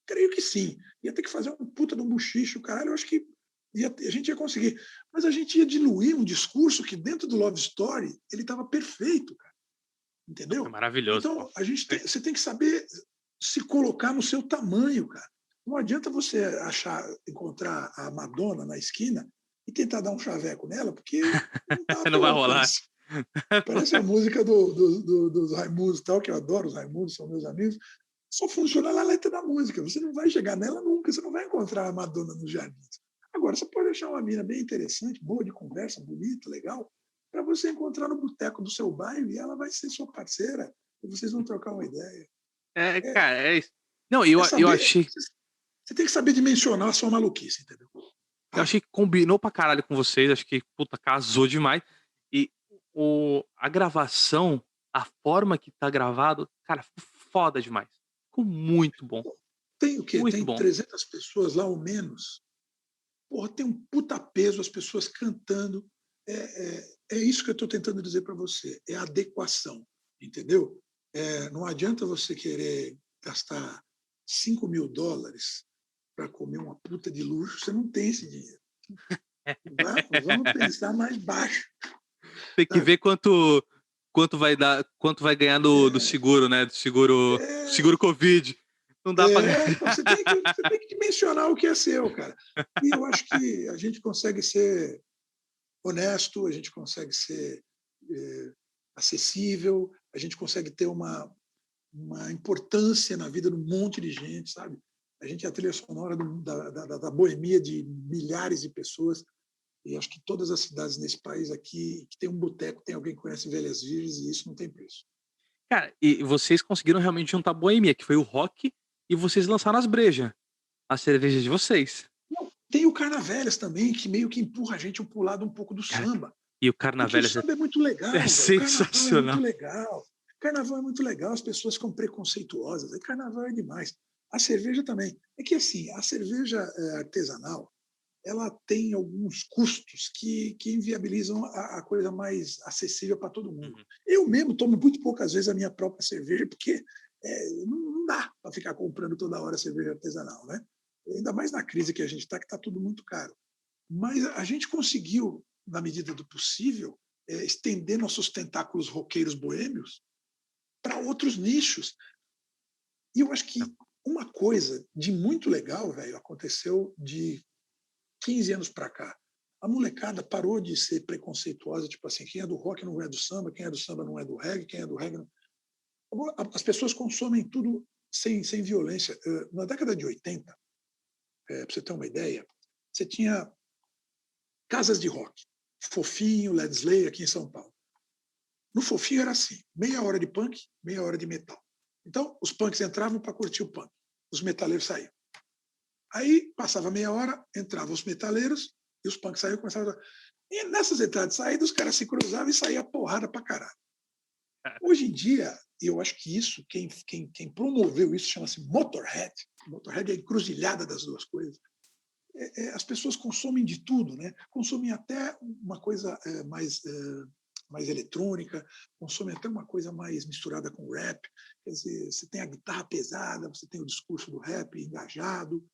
Creio que sim. Ia ter que fazer um puta de um buchicho, caralho. Eu acho que a gente ia conseguir. Mas a gente ia diluir um discurso que dentro do Love Story ele estava perfeito, cara. Não, foi Entendeu? maravilhoso, pô. Então, você tem que saber se colocar no seu tamanho, cara. Não adianta você encontrar a Madonna na esquina e tentar dar um chaveco nela, porque não está ao Não teu vai rolar. alcance. Parece a música dos Raimundos, tal, que eu adoro os Raimundos, são meus amigos. Só funciona na letra da música. Você não vai chegar nela nunca, você não vai encontrar a Madonna nos jardins. Agora, você pode achar uma mina bem interessante, boa de conversa, bonita, legal, para você encontrar no boteco do seu bairro e ela vai ser sua parceira e vocês vão trocar uma ideia. Cara, é isso. Não, eu Saber, achei. você tem que saber dimensionar a sua maluquice, entendeu? Eu achei que combinou pra caralho com vocês. Acho que, puta, casou demais. E a gravação, a forma que tá gravado, cara, ficou foda demais. Ficou muito bom. Tem o quê? Muito Tem bom. 300 pessoas lá ou menos. Porra, tem um puta peso, as pessoas cantando. É isso que eu estou tentando dizer para você. É adequação, entendeu? Não adianta você querer gastar $5.000 para comer uma puta de luxo, você não tem esse dinheiro. Vamos pensar mais baixo. Tem que Sabe? ver quanto vai dar, quanto vai ganhar do seguro, né? Do seguro Covid. Não dá pra ganhar. Então você tem que dimensionar o que é seu, cara. E eu acho que a gente consegue ser honesto, a gente consegue ser acessível, a gente consegue ter uma importância na vida de um monte de gente, sabe? A gente é a trilha sonora da boemia de milhares de pessoas. E acho que todas as cidades nesse país aqui, que tem um boteco, tem alguém que conhece Velhas Virgens, e isso não tem preço. Cara, e vocês conseguiram realmente juntar a boemia, que foi o rock, e vocês lançaram as brejas. As cervejas de vocês. Não, tem o Carnavelhas também, que meio que empurra a gente pro lado um pouco do Cara, samba. e o Porque o Carnavelhas samba é muito é legal, velho. O carnaval é muito sensacional. legal. Carnaval é muito legal, as pessoas ficam preconceituosas. E carnaval é demais. A cerveja também. É que assim, a cerveja artesanal, ela tem alguns custos que inviabilizam a coisa mais acessível para todo mundo. Uhum. Eu mesmo tomo muito poucas vezes a minha própria cerveja, porque não dá para ficar comprando toda hora cerveja artesanal, né? Ainda mais na crise que a gente está, que está tudo muito caro. Mas a gente conseguiu, na medida do possível, estender nossos tentáculos roqueiros boêmios para outros nichos. E eu acho que uma coisa de muito legal, velho, aconteceu de 15 anos para cá. A molecada parou de ser preconceituosa, tipo assim, quem é do rock não é do samba, quem é do samba não é do reggae, quem é do reggae não... As pessoas consomem tudo sem violência. Na década de 80, para você ter uma ideia, você tinha casas de rock. Fofinho, Led Slay, aqui em São Paulo. No Fofinho era assim, meia hora de punk, meia hora de metal. Então, os punks entravam para curtir o punk, os metaleiros saíam. Aí, passava meia hora, entravam os metaleiros e os punks saíam e começavam a... E nessas entradas e saídas, os caras se cruzavam e saía porrada para caralho. Hoje em dia, eu acho que isso, quem promoveu isso chama-se Motorhead. Motorhead é a encruzilhada das duas coisas. As pessoas consomem de tudo, né? Consomem até uma coisa mais mais eletrônica, consome até uma coisa mais misturada com rap. Quer dizer, você tem a guitarra pesada, você tem o discurso do rap engajado.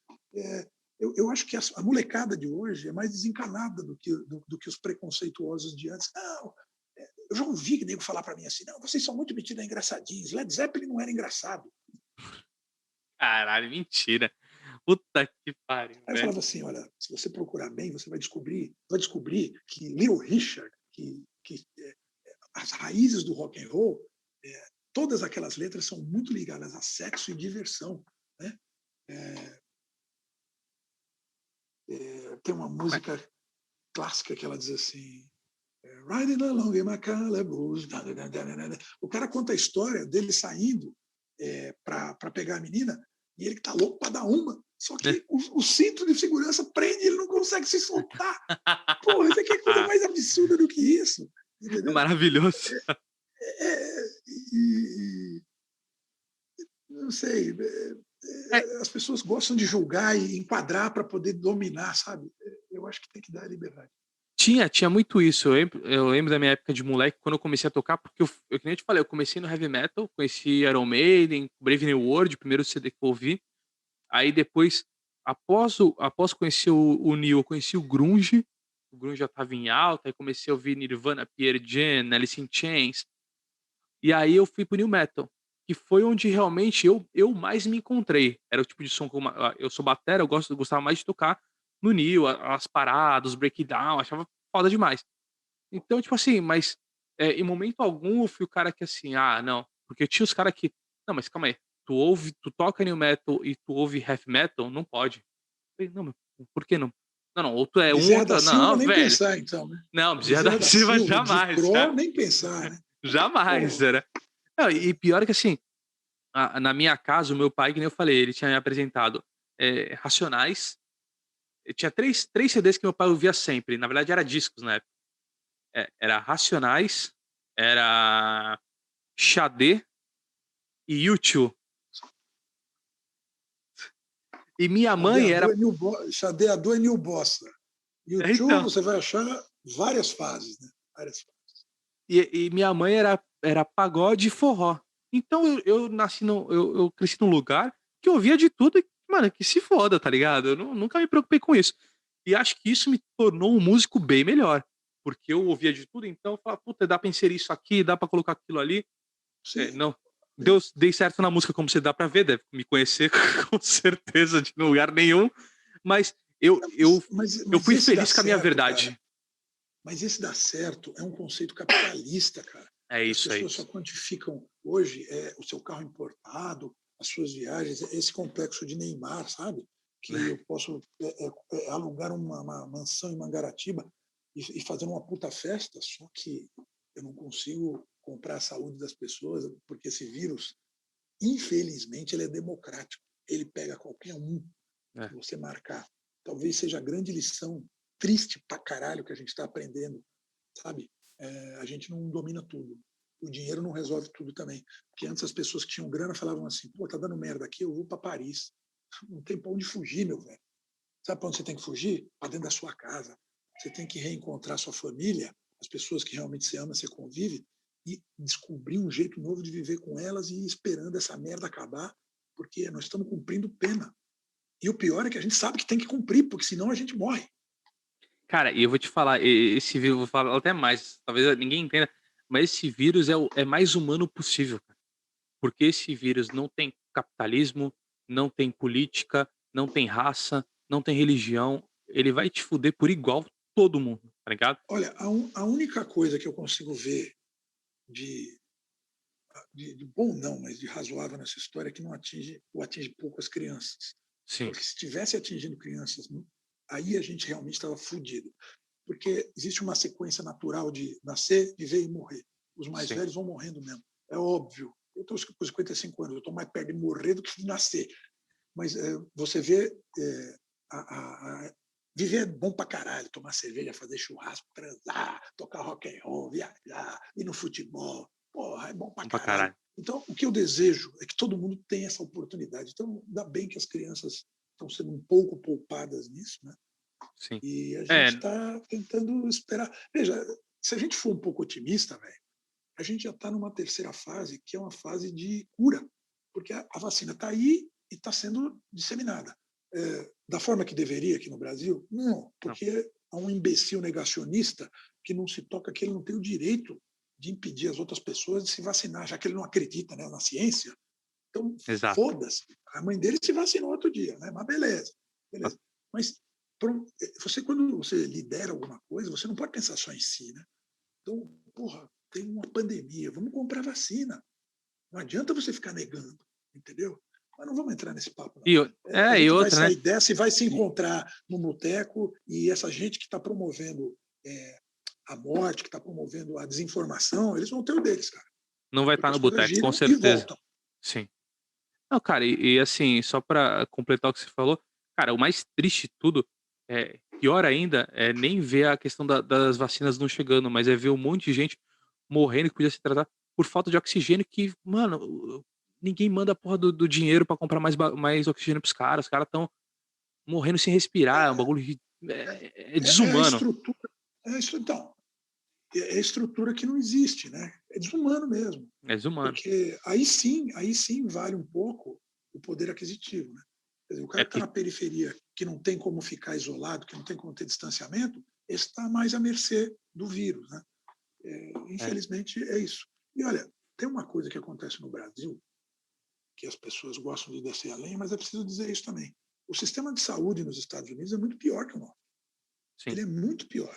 Eu acho que a molecada de hoje é mais desencanada do que os preconceituosos de antes. Não, eu já ouvi que nego falar para mim assim, não, vocês são muito metidos a engraçadinhos. Led Zeppelin não era engraçado. Caralho, mentira. Puta que pariu, Aí eu velho. falava assim, olha, se você procurar bem, você vai descobrir que Little Richard, as raízes do rock and roll, todas aquelas letras são muito ligadas a sexo e diversão, né? Tem uma Mas música clássica que ela diz assim, Riding along in my Calaboo's. O cara conta a história dele saindo para pegar a menina e ele que tá louco para dar uma. Só que o cinto de segurança prende e ele não consegue se soltar. Porra, isso aqui é coisa mais absurda do que isso. é Entendeu? maravilhoso. É, e, não sei, É, as pessoas gostam de julgar e enquadrar para poder dominar, sabe? Eu acho que tem que dar liberdade. tinha muito isso. Eu lembro da minha época de moleque, quando eu comecei a tocar, porque que nem eu te falei, eu comecei no heavy metal, conheci Iron Maiden, Brave New World, o primeiro CD que eu ouvi. Aí depois, após conhecer o Neo, eu conheci o grunge já estava em alta, aí comecei a ouvir Nirvana, Pearl Jam, Alice in Chains, e aí eu fui para o new metal, que foi onde realmente eu mais me encontrei. Era o tipo de som que eu sou batera, gostava mais de tocar no Neo, as paradas, os breakdown, achava foda demais. Então, tipo assim, mas, em momento algum eu fui o cara que assim: "Ah, não", porque tinha os cara que: "Não, mas calma aí, tu toca new metal e tu ouve heavy metal? Não pode". Eu falei: "Não, mas por que não?". "Não, não, ou tu é um ou Bezerra tu da é". Silva, "Não, nem velho, pensar, então, né? não, Bezerra da Bezerra da Silva Silva, de jamais, Cro, nem pensar, né? jamais, Pô, era". Não, e pior que assim, na minha casa, o meu pai, que nem eu falei, ele tinha me apresentado, Racionais, tinha três CDs que meu pai ouvia sempre, na verdade era discos na época. Era Racionais, era Xadê e U2. E minha mãe era Chadeador é New Bossa. YouTube então, você vai achar várias fases, né? Várias fases. e minha mãe era pagode e forró. Então eu nasci eu cresci num lugar que eu ouvia de tudo e, mano, que se foda, tá ligado? Eu nunca me preocupei com isso. E acho que isso me tornou um músico bem melhor, porque eu ouvia de tudo, então eu falava: "Puta, dá pra inserir isso aqui, dá pra colocar aquilo ali". Sim, Não, sim. dei certo na música, como você dá pra ver, deve me conhecer com certeza de lugar nenhum, mas eu Não, eu eu mas fui esse dá feliz com a minha certo, cara. verdade. Mas esse dá certo é um conceito capitalista, cara. É As isso, é pessoas só isso. quantificam hoje o seu carro importado, as suas viagens, esse complexo de Neymar, sabe? Que eu posso alugar uma mansão em Mangaratiba e fazer uma puta festa, só que eu não consigo comprar a saúde das pessoas, porque esse vírus, infelizmente, ele é democrático. Ele pega qualquer um É. que você marcar. Talvez seja a grande lição triste pra caralho que a gente está aprendendo, sabe? A gente não domina tudo. O dinheiro não resolve tudo também. Porque antes as pessoas que tinham grana falavam assim: pô, tá dando merda aqui, eu vou para Paris. Não tem pra onde fugir, meu velho. Sabe para onde você tem que fugir? Para dentro da sua casa. Você tem que reencontrar sua família, as pessoas que realmente você ama, você convive, e descobrir um jeito novo de viver com elas e ir esperando essa merda acabar, porque nós estamos cumprindo pena. E o pior é que a gente sabe que tem que cumprir, porque senão a gente morre. Cara, e eu vou te falar, esse vírus, eu vou falar até mais, talvez ninguém entenda, mas esse vírus é mais humano possível, cara. Porque esse vírus não tem capitalismo, não tem política, não tem raça, não tem religião. Ele vai te fuder por igual todo mundo, tá ligado? Olha, a única coisa que eu consigo ver de, de bom não, mas de razoável nessa história é que não atinge ou atinge pouco as crianças. Sim, Porque se estivesse atingindo crianças, aí a gente realmente estava fudido. Porque existe uma sequência natural de nascer, viver e morrer. Os mais sim. velhos vão morrendo mesmo. É óbvio. Eu estou com 55 anos, eu estou mais perto de morrer do que de nascer. Mas você vê, viver é bom pra caralho, tomar cerveja, fazer churrasco, transar, tocar rock and roll, viajar, ir no futebol. Porra, é bom pra Bom pra caralho. caralho. Então, o que eu desejo é que todo mundo tenha essa oportunidade. Então, ainda bem que as crianças estão sendo um pouco poupadas nisso, né? Sim. E a gente É, está tentando esperar. Veja, se a gente for um pouco otimista, velho, a gente já está numa terceira fase, que é uma fase de cura, porque a vacina está aí e está sendo disseminada. Da forma que deveria aqui no Brasil? Não, Não, porque há um imbecil negacionista que não se toca que ele não tem o direito de impedir as outras pessoas de se vacinar, já que ele não acredita, né, na ciência. Então, exato. foda-se. A mãe dele se vacinou outro dia, né? Mas beleza, beleza. Mas você, quando você lidera alguma coisa, você não pode pensar só em si, né? Então, porra, tem uma pandemia, vamos comprar vacina. Não adianta você ficar negando, entendeu? Mas não vamos entrar nesse papo, não. A E gente vai outra, né? sair dessa e vai se encontrar no boteco, e essa gente que está promovendo a morte, que está promovendo a desinformação, eles vão ter o deles, cara. Não vai Porque estar no as coisas boteco, com giram e certeza. voltam. Sim. Não, cara, assim, só pra completar o que você falou, cara, o mais triste de tudo, pior ainda, é nem ver a questão das vacinas não chegando, mas é ver um monte de gente morrendo que podia se tratar por falta de oxigênio que, mano, ninguém manda a porra do dinheiro pra comprar mais oxigênio pros caras. Os caras tão morrendo sem respirar, é um bagulho que é A desumano. estrutura. Então, é a estrutura que não existe, né? É desumano mesmo. É desumano. Porque aí sim vale um pouco o poder aquisitivo, né? Quer dizer, o É cara que está porque na periferia, que não tem como ficar isolado, que não tem como ter distanciamento, esse está mais à mercê do vírus, né? é, Infelizmente é isso. E olha, tem uma coisa que acontece no Brasil, que as pessoas gostam de descer além, mas é preciso dizer isso também. O sistema de saúde nos Estados Unidos é muito pior que o nosso. sim, Ele é muito pior.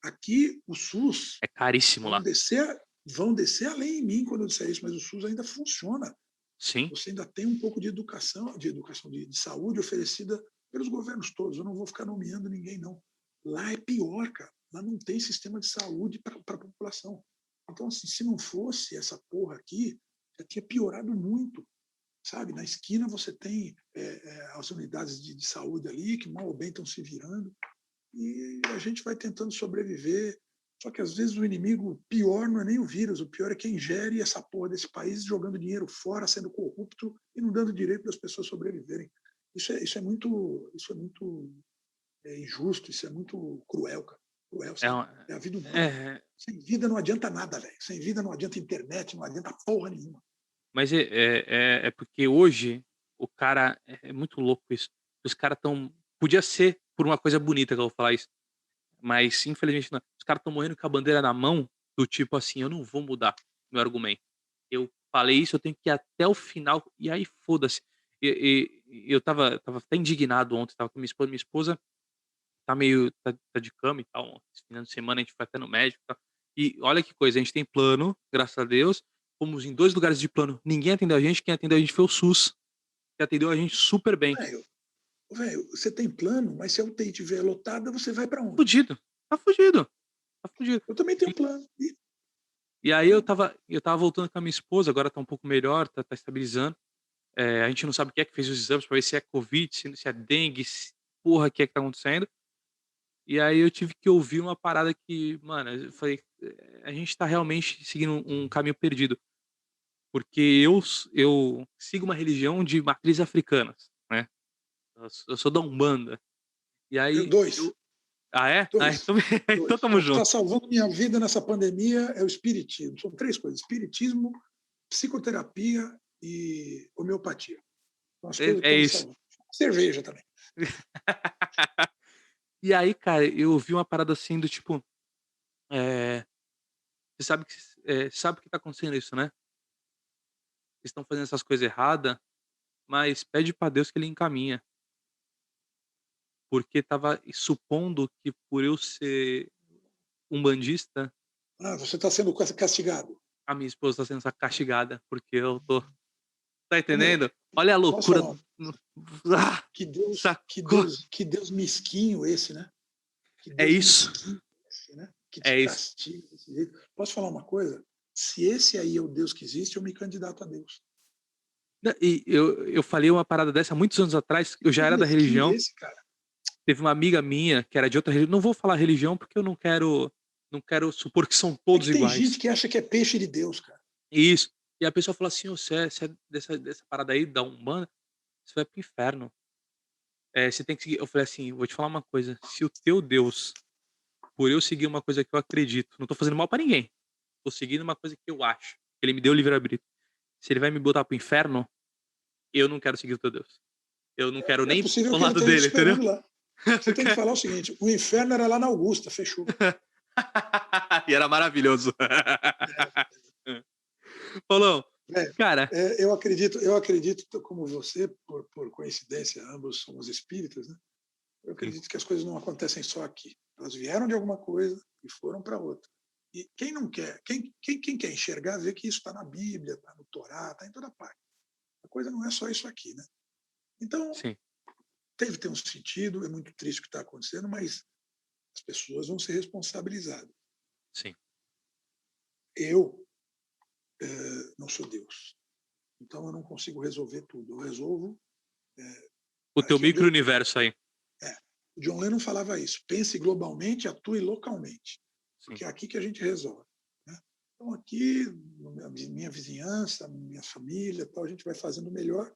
Aqui, o SUS, é caríssimo vão lá. descer, vão descer além em mim quando eu disser isso, mas o SUS ainda funciona. Sim, Você ainda tem um pouco de educação, de saúde oferecida pelos governos todos. Eu não vou ficar nomeando ninguém, não. Lá é pior, cara. Lá não tem sistema de saúde para a população. Então, assim, se não fosse essa porra aqui, já tinha piorado muito. Sabe? Na esquina você tem as unidades de saúde ali, que mal ou bem estão se virando, e a gente vai tentando sobreviver. Só que às vezes o inimigo pior não é nem o vírus, o pior é quem gere essa porra desse país jogando dinheiro fora, sendo corrupto e não dando direito das pessoas sobreviverem. Isso é muito injusto, isso é muito cruel, cara. Cruel, é, sabe? uma- É a vida humana. é, Sem vida não adianta nada, velho. Sem vida não adianta internet, não adianta porra nenhuma. mas é porque hoje o cara é muito louco isso. Os caras tão podia ser por uma coisa bonita que eu vou falar isso, mas infelizmente não. Os caras estão morrendo com a bandeira na mão, do tipo assim: "Eu não vou mudar meu argumento. Eu falei isso, eu tenho que ir até o final e aí foda-se". Eu estava até indignado ontem, estava com minha esposa tá de cama e tal, esse final de semana a gente foi até no médico e tal. E olha que coisa, a gente tem plano, graças a Deus, fomos em 2 lugares de plano, ninguém atendeu a gente, quem atendeu a gente foi o SUS, que atendeu a gente super bem. Velho, velho, você tem plano, mas se a UTI estiver lotada, você vai para onde? Fudido, tá fudido, tá fudido. Eu também tenho E plano. e aí Então, eu estava voltando com a minha esposa, agora tá um pouco melhor, tá estabilizando. A gente não sabe o que é que fez os exames pra ver se é covid, se é dengue, se porra que é que tá acontecendo. E aí eu tive que ouvir uma parada que, mano, eu falei: A gente tá realmente seguindo um caminho perdido". Porque eu sigo uma religião de matriz africanas, né, eu sou da Umbanda. E eu, aí dois. eu ah é? Ah, Dois. então então Dois. estamos O que está junto. salvando minha vida nessa pandemia é o espiritismo. São três coisas: espiritismo, psicoterapia e homeopatia. São as coisas que É estão me isso. salvando. Cerveja também. E aí, cara, eu ouvi uma parada assim do tipo, eh, você sabe que tá acontecendo isso, né, vocês estão fazendo essas coisas errada, mas pede pra Deus que ele encaminha. Porque estava supondo que por eu ser umbandista, Ah, você está sendo castigado. a minha esposa tá sendo castigada, porque eu tô tá Ô, meu, entendendo? Olha a posso loucura falar? do ah, sacou? Que Deus mesquinho esse, né? Que É Deus isso, mesquinho esse, né? Que te é isso. castiga desse jeito. Posso falar uma coisa? Se esse aí é o Deus que existe, eu me candidato a Deus. E eu falei uma parada dessa há muitos anos atrás, Que eu já Deus era da mesquinho religião, esse, cara. teve uma amiga minha que era de outra religião, não vou falar religião porque eu não quero supor que são É todos que tem gente iguais. que acha que é peixe de Deus, cara. Isso. E a pessoa falou assim: "Ô, você é dessa parada aí da Umbanda, você vai para o inferno. Você tem que seguir". Eu falei assim: "Vou te falar uma coisa, se o teu Deus por eu seguir uma coisa que eu acredito, não tô fazendo mal pra ninguém, tô seguindo uma coisa que eu acho, ele me deu o livre-arbítrio. Se ele vai me botar para o inferno, eu não quero seguir o teu Deus. Eu não quero É nem possível ao que ele lado esteja te dele, entendeu? esperando lá. Você tem que falar o seguinte: o inferno era lá na Augusta, fechou. E era maravilhoso. Paulão, É, cara, eu acredito, como você, por coincidência, ambos somos espíritas, né? Eu sim, acredito que as coisas não acontecem só aqui. Elas vieram de alguma coisa e foram para outra. E quem não quer, quem quer enxergar, vê que isso está na Bíblia, está no Torá, está em toda parte. A coisa não é só isso aqui, né? Então, sim, teve que ter um sentido, é muito triste o que está acontecendo, mas as pessoas vão ser responsabilizadas. sim. Eu não sou Deus, então eu não consigo resolver tudo. Eu resolvo O teu aqui onde eu estou. micro-universo aí. O John Lennon falava isso: pense globalmente, atue localmente, Sim, porque é aqui que a gente resolve. Né? Então, aqui, minha vizinhança, minha família, tal, a gente vai fazendo o melhor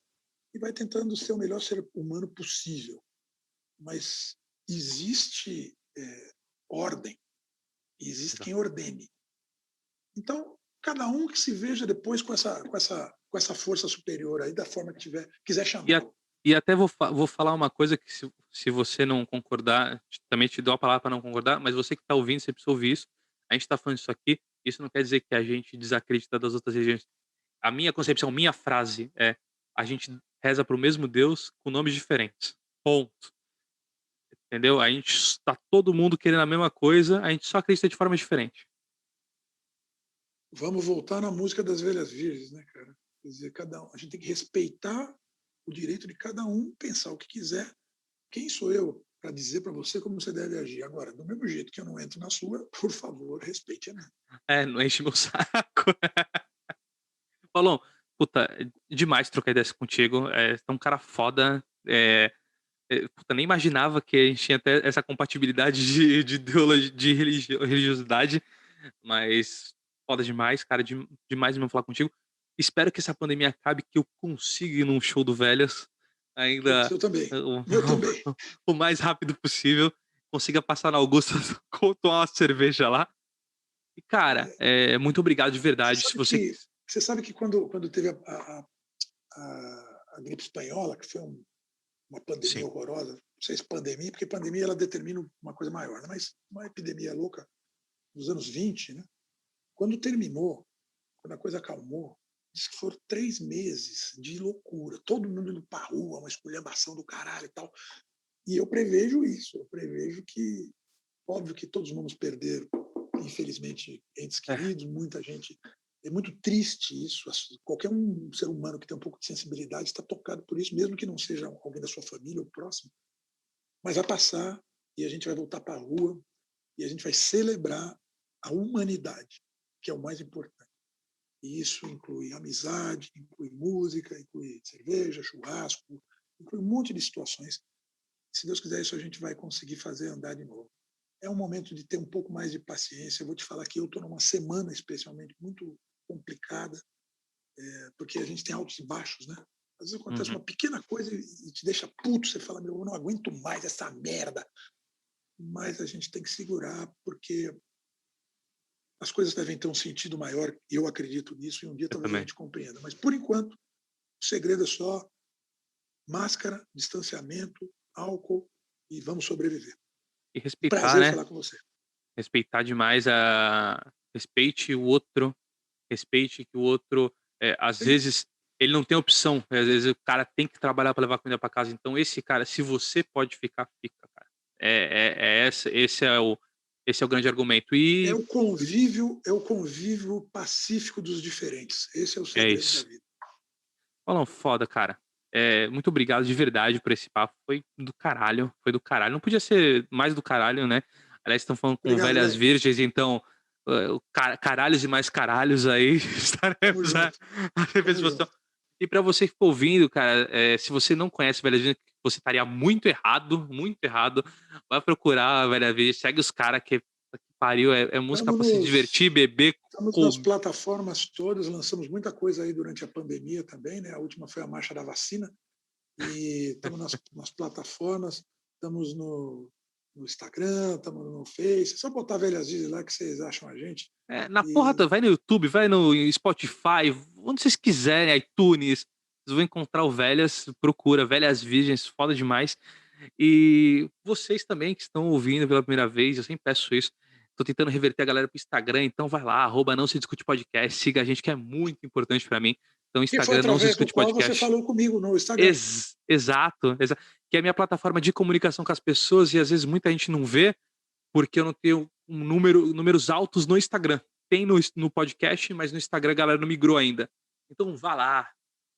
e vai tentando ser o melhor ser humano possível. Mas existe ordem, existe exato. quem ordene. Então, cada um que se veja depois com essa força superior aí, da forma que tiver, quiser E, chamá-lo. e até vou falar uma coisa que se você não concordar, também te dou a palavra para não concordar, mas você que tá ouvindo, você precisa ouvir isso. A gente tá falando isso aqui, isso não quer dizer que a gente desacredita das outras religiões. A minha concepção, minha frase é: a gente reza para o mesmo Deus com nomes diferentes. Ponto. Entendeu? A gente tá todo mundo querendo a mesma coisa, a gente só acredita de forma diferente. Vamos voltar na música das velhas virgens, né, cara? Quer dizer, a gente tem que respeitar o direito de cada um pensar o que quiser. Quem sou eu para dizer para você como você deve agir? Agora, do mesmo jeito que eu não entro na sua, por favor, respeite a minha. É, não enche meu saco. Paulão, puta, é demais trocar ideias contigo. Você é um cara foda. Puta, nem imaginava que a gente tinha até essa compatibilidade de ideologia, de religiosidade, mas foda demais, cara, demais mesmo falar contigo. Espero que essa pandemia acabe, que eu consiga ir num show do Velhas Putz, ainda eu também. o, Eu também. o mais rápido possível, consiga passar na Augusta, tomar uma cerveja lá. E, cara, muito obrigado de Você verdade. Se sabe você. que, você sabe que quando teve a gripe espanhola, que foi uma pandemia Sim, horrorosa, não sei se pandemia, porque pandemia ela determina uma coisa maior, né? Mas uma epidemia louca dos anos 20, né? Quando terminou, quando a coisa acalmou, diz que foram 3 meses de loucura, todo mundo indo para a rua, uma esculhambação do caralho e tal. E eu prevejo isso, eu prevejo que, óbvio que todos vamos perder, infelizmente, entes é, queridos, muita gente. É muito triste isso. Qualquer um ser humano que tem um pouco de sensibilidade está tocado por isso, mesmo que não seja alguém da sua família ou próximo. Mas vai passar e a gente vai voltar para a rua e a gente vai celebrar a humanidade, que é o mais importante. E isso inclui amizade, inclui música, inclui cerveja, churrasco, inclui um monte de situações. Se Deus quiser, isso a gente vai conseguir fazer andar de novo. É um momento de ter um pouco mais de paciência. Eu vou te falar que eu estou numa semana, especialmente, muito complicada, porque a gente tem altos e baixos, né? Às vezes acontece uhum, uma pequena coisa e te deixa puto, você fala, meu, eu não aguento mais essa merda. Mas a gente tem que segurar, porque as coisas devem ter um sentido maior, e eu acredito nisso, e um dia eu talvez a também. gente compreenda. Mas, por enquanto, o segredo é só máscara, distanciamento, álcool e vamos sobreviver. E Um respeitar, prazer né? falar com você. Respeitar demais respeite o outro, respeite que o outro, às Sim, vezes, ele não tem opção, às vezes o cara tem que trabalhar para levar comida para casa, então esse cara, se você pode ficar, fica, cara. Esse é o grande argumento. E é o convívio pacífico dos diferentes. Esse é o é segredo da isso. vida. Falou, foda, cara. Muito obrigado de verdade por esse papo, foi do caralho, não podia ser mais do caralho, né. Aliás, estão falando com Obrigado, velhas velho. virgens, então, caralhos e mais caralhos aí, Tamo estaremos junto. a receber Tamo disposição. junto. E pra você que ficou ouvindo, cara, se você não conhece Velhas Virgens, você estaria muito errado. Vai procurar a Velha Virgem, segue os caras que puta que pariu, é música Estamos pra se divertir, beber, nas com plataformas todas, lançamos muita coisa aí durante a pandemia também, né? A última foi a Marcha da Vacina, e estamos nas plataformas, estamos no Instagram, estamos no Face. É só botar Velhas Virgens lá que vocês acham a gente. Na porra, E vai no YouTube, vai no Spotify, onde vocês quiserem, iTunes, vocês vão encontrar o Velhas, procura Velhas Virgens, foda demais. E vocês também que estão ouvindo pela primeira vez, eu sempre peço isso. Tô tentando reverter a galera pro Instagram, então vai lá, @não se discute podcast, siga a gente que é muito importante pra mim. Então que foi Instagram não se através do discute qual você podcast. falou comigo no Instagram. Exato, que é a minha plataforma de comunicação com as pessoas e às vezes muita gente não vê, porque eu não tenho números altos no Instagram. Tem no podcast, mas no Instagram a galera não migrou ainda. Então vá lá,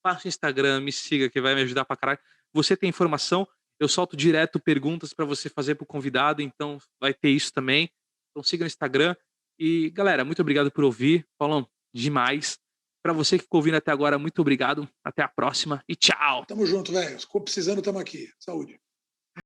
faça o Instagram, me siga que vai me ajudar pra caralho. Você tem informação, eu solto direto perguntas pra você fazer pro convidado, então vai ter isso também. Então siga no Instagram. E galera, muito obrigado por ouvir. Paulão, demais. Pra você que ficou ouvindo até agora, muito obrigado. Até a próxima e tchau! Tamo junto, velho. Ficou precisando, tamo aqui. Saúde.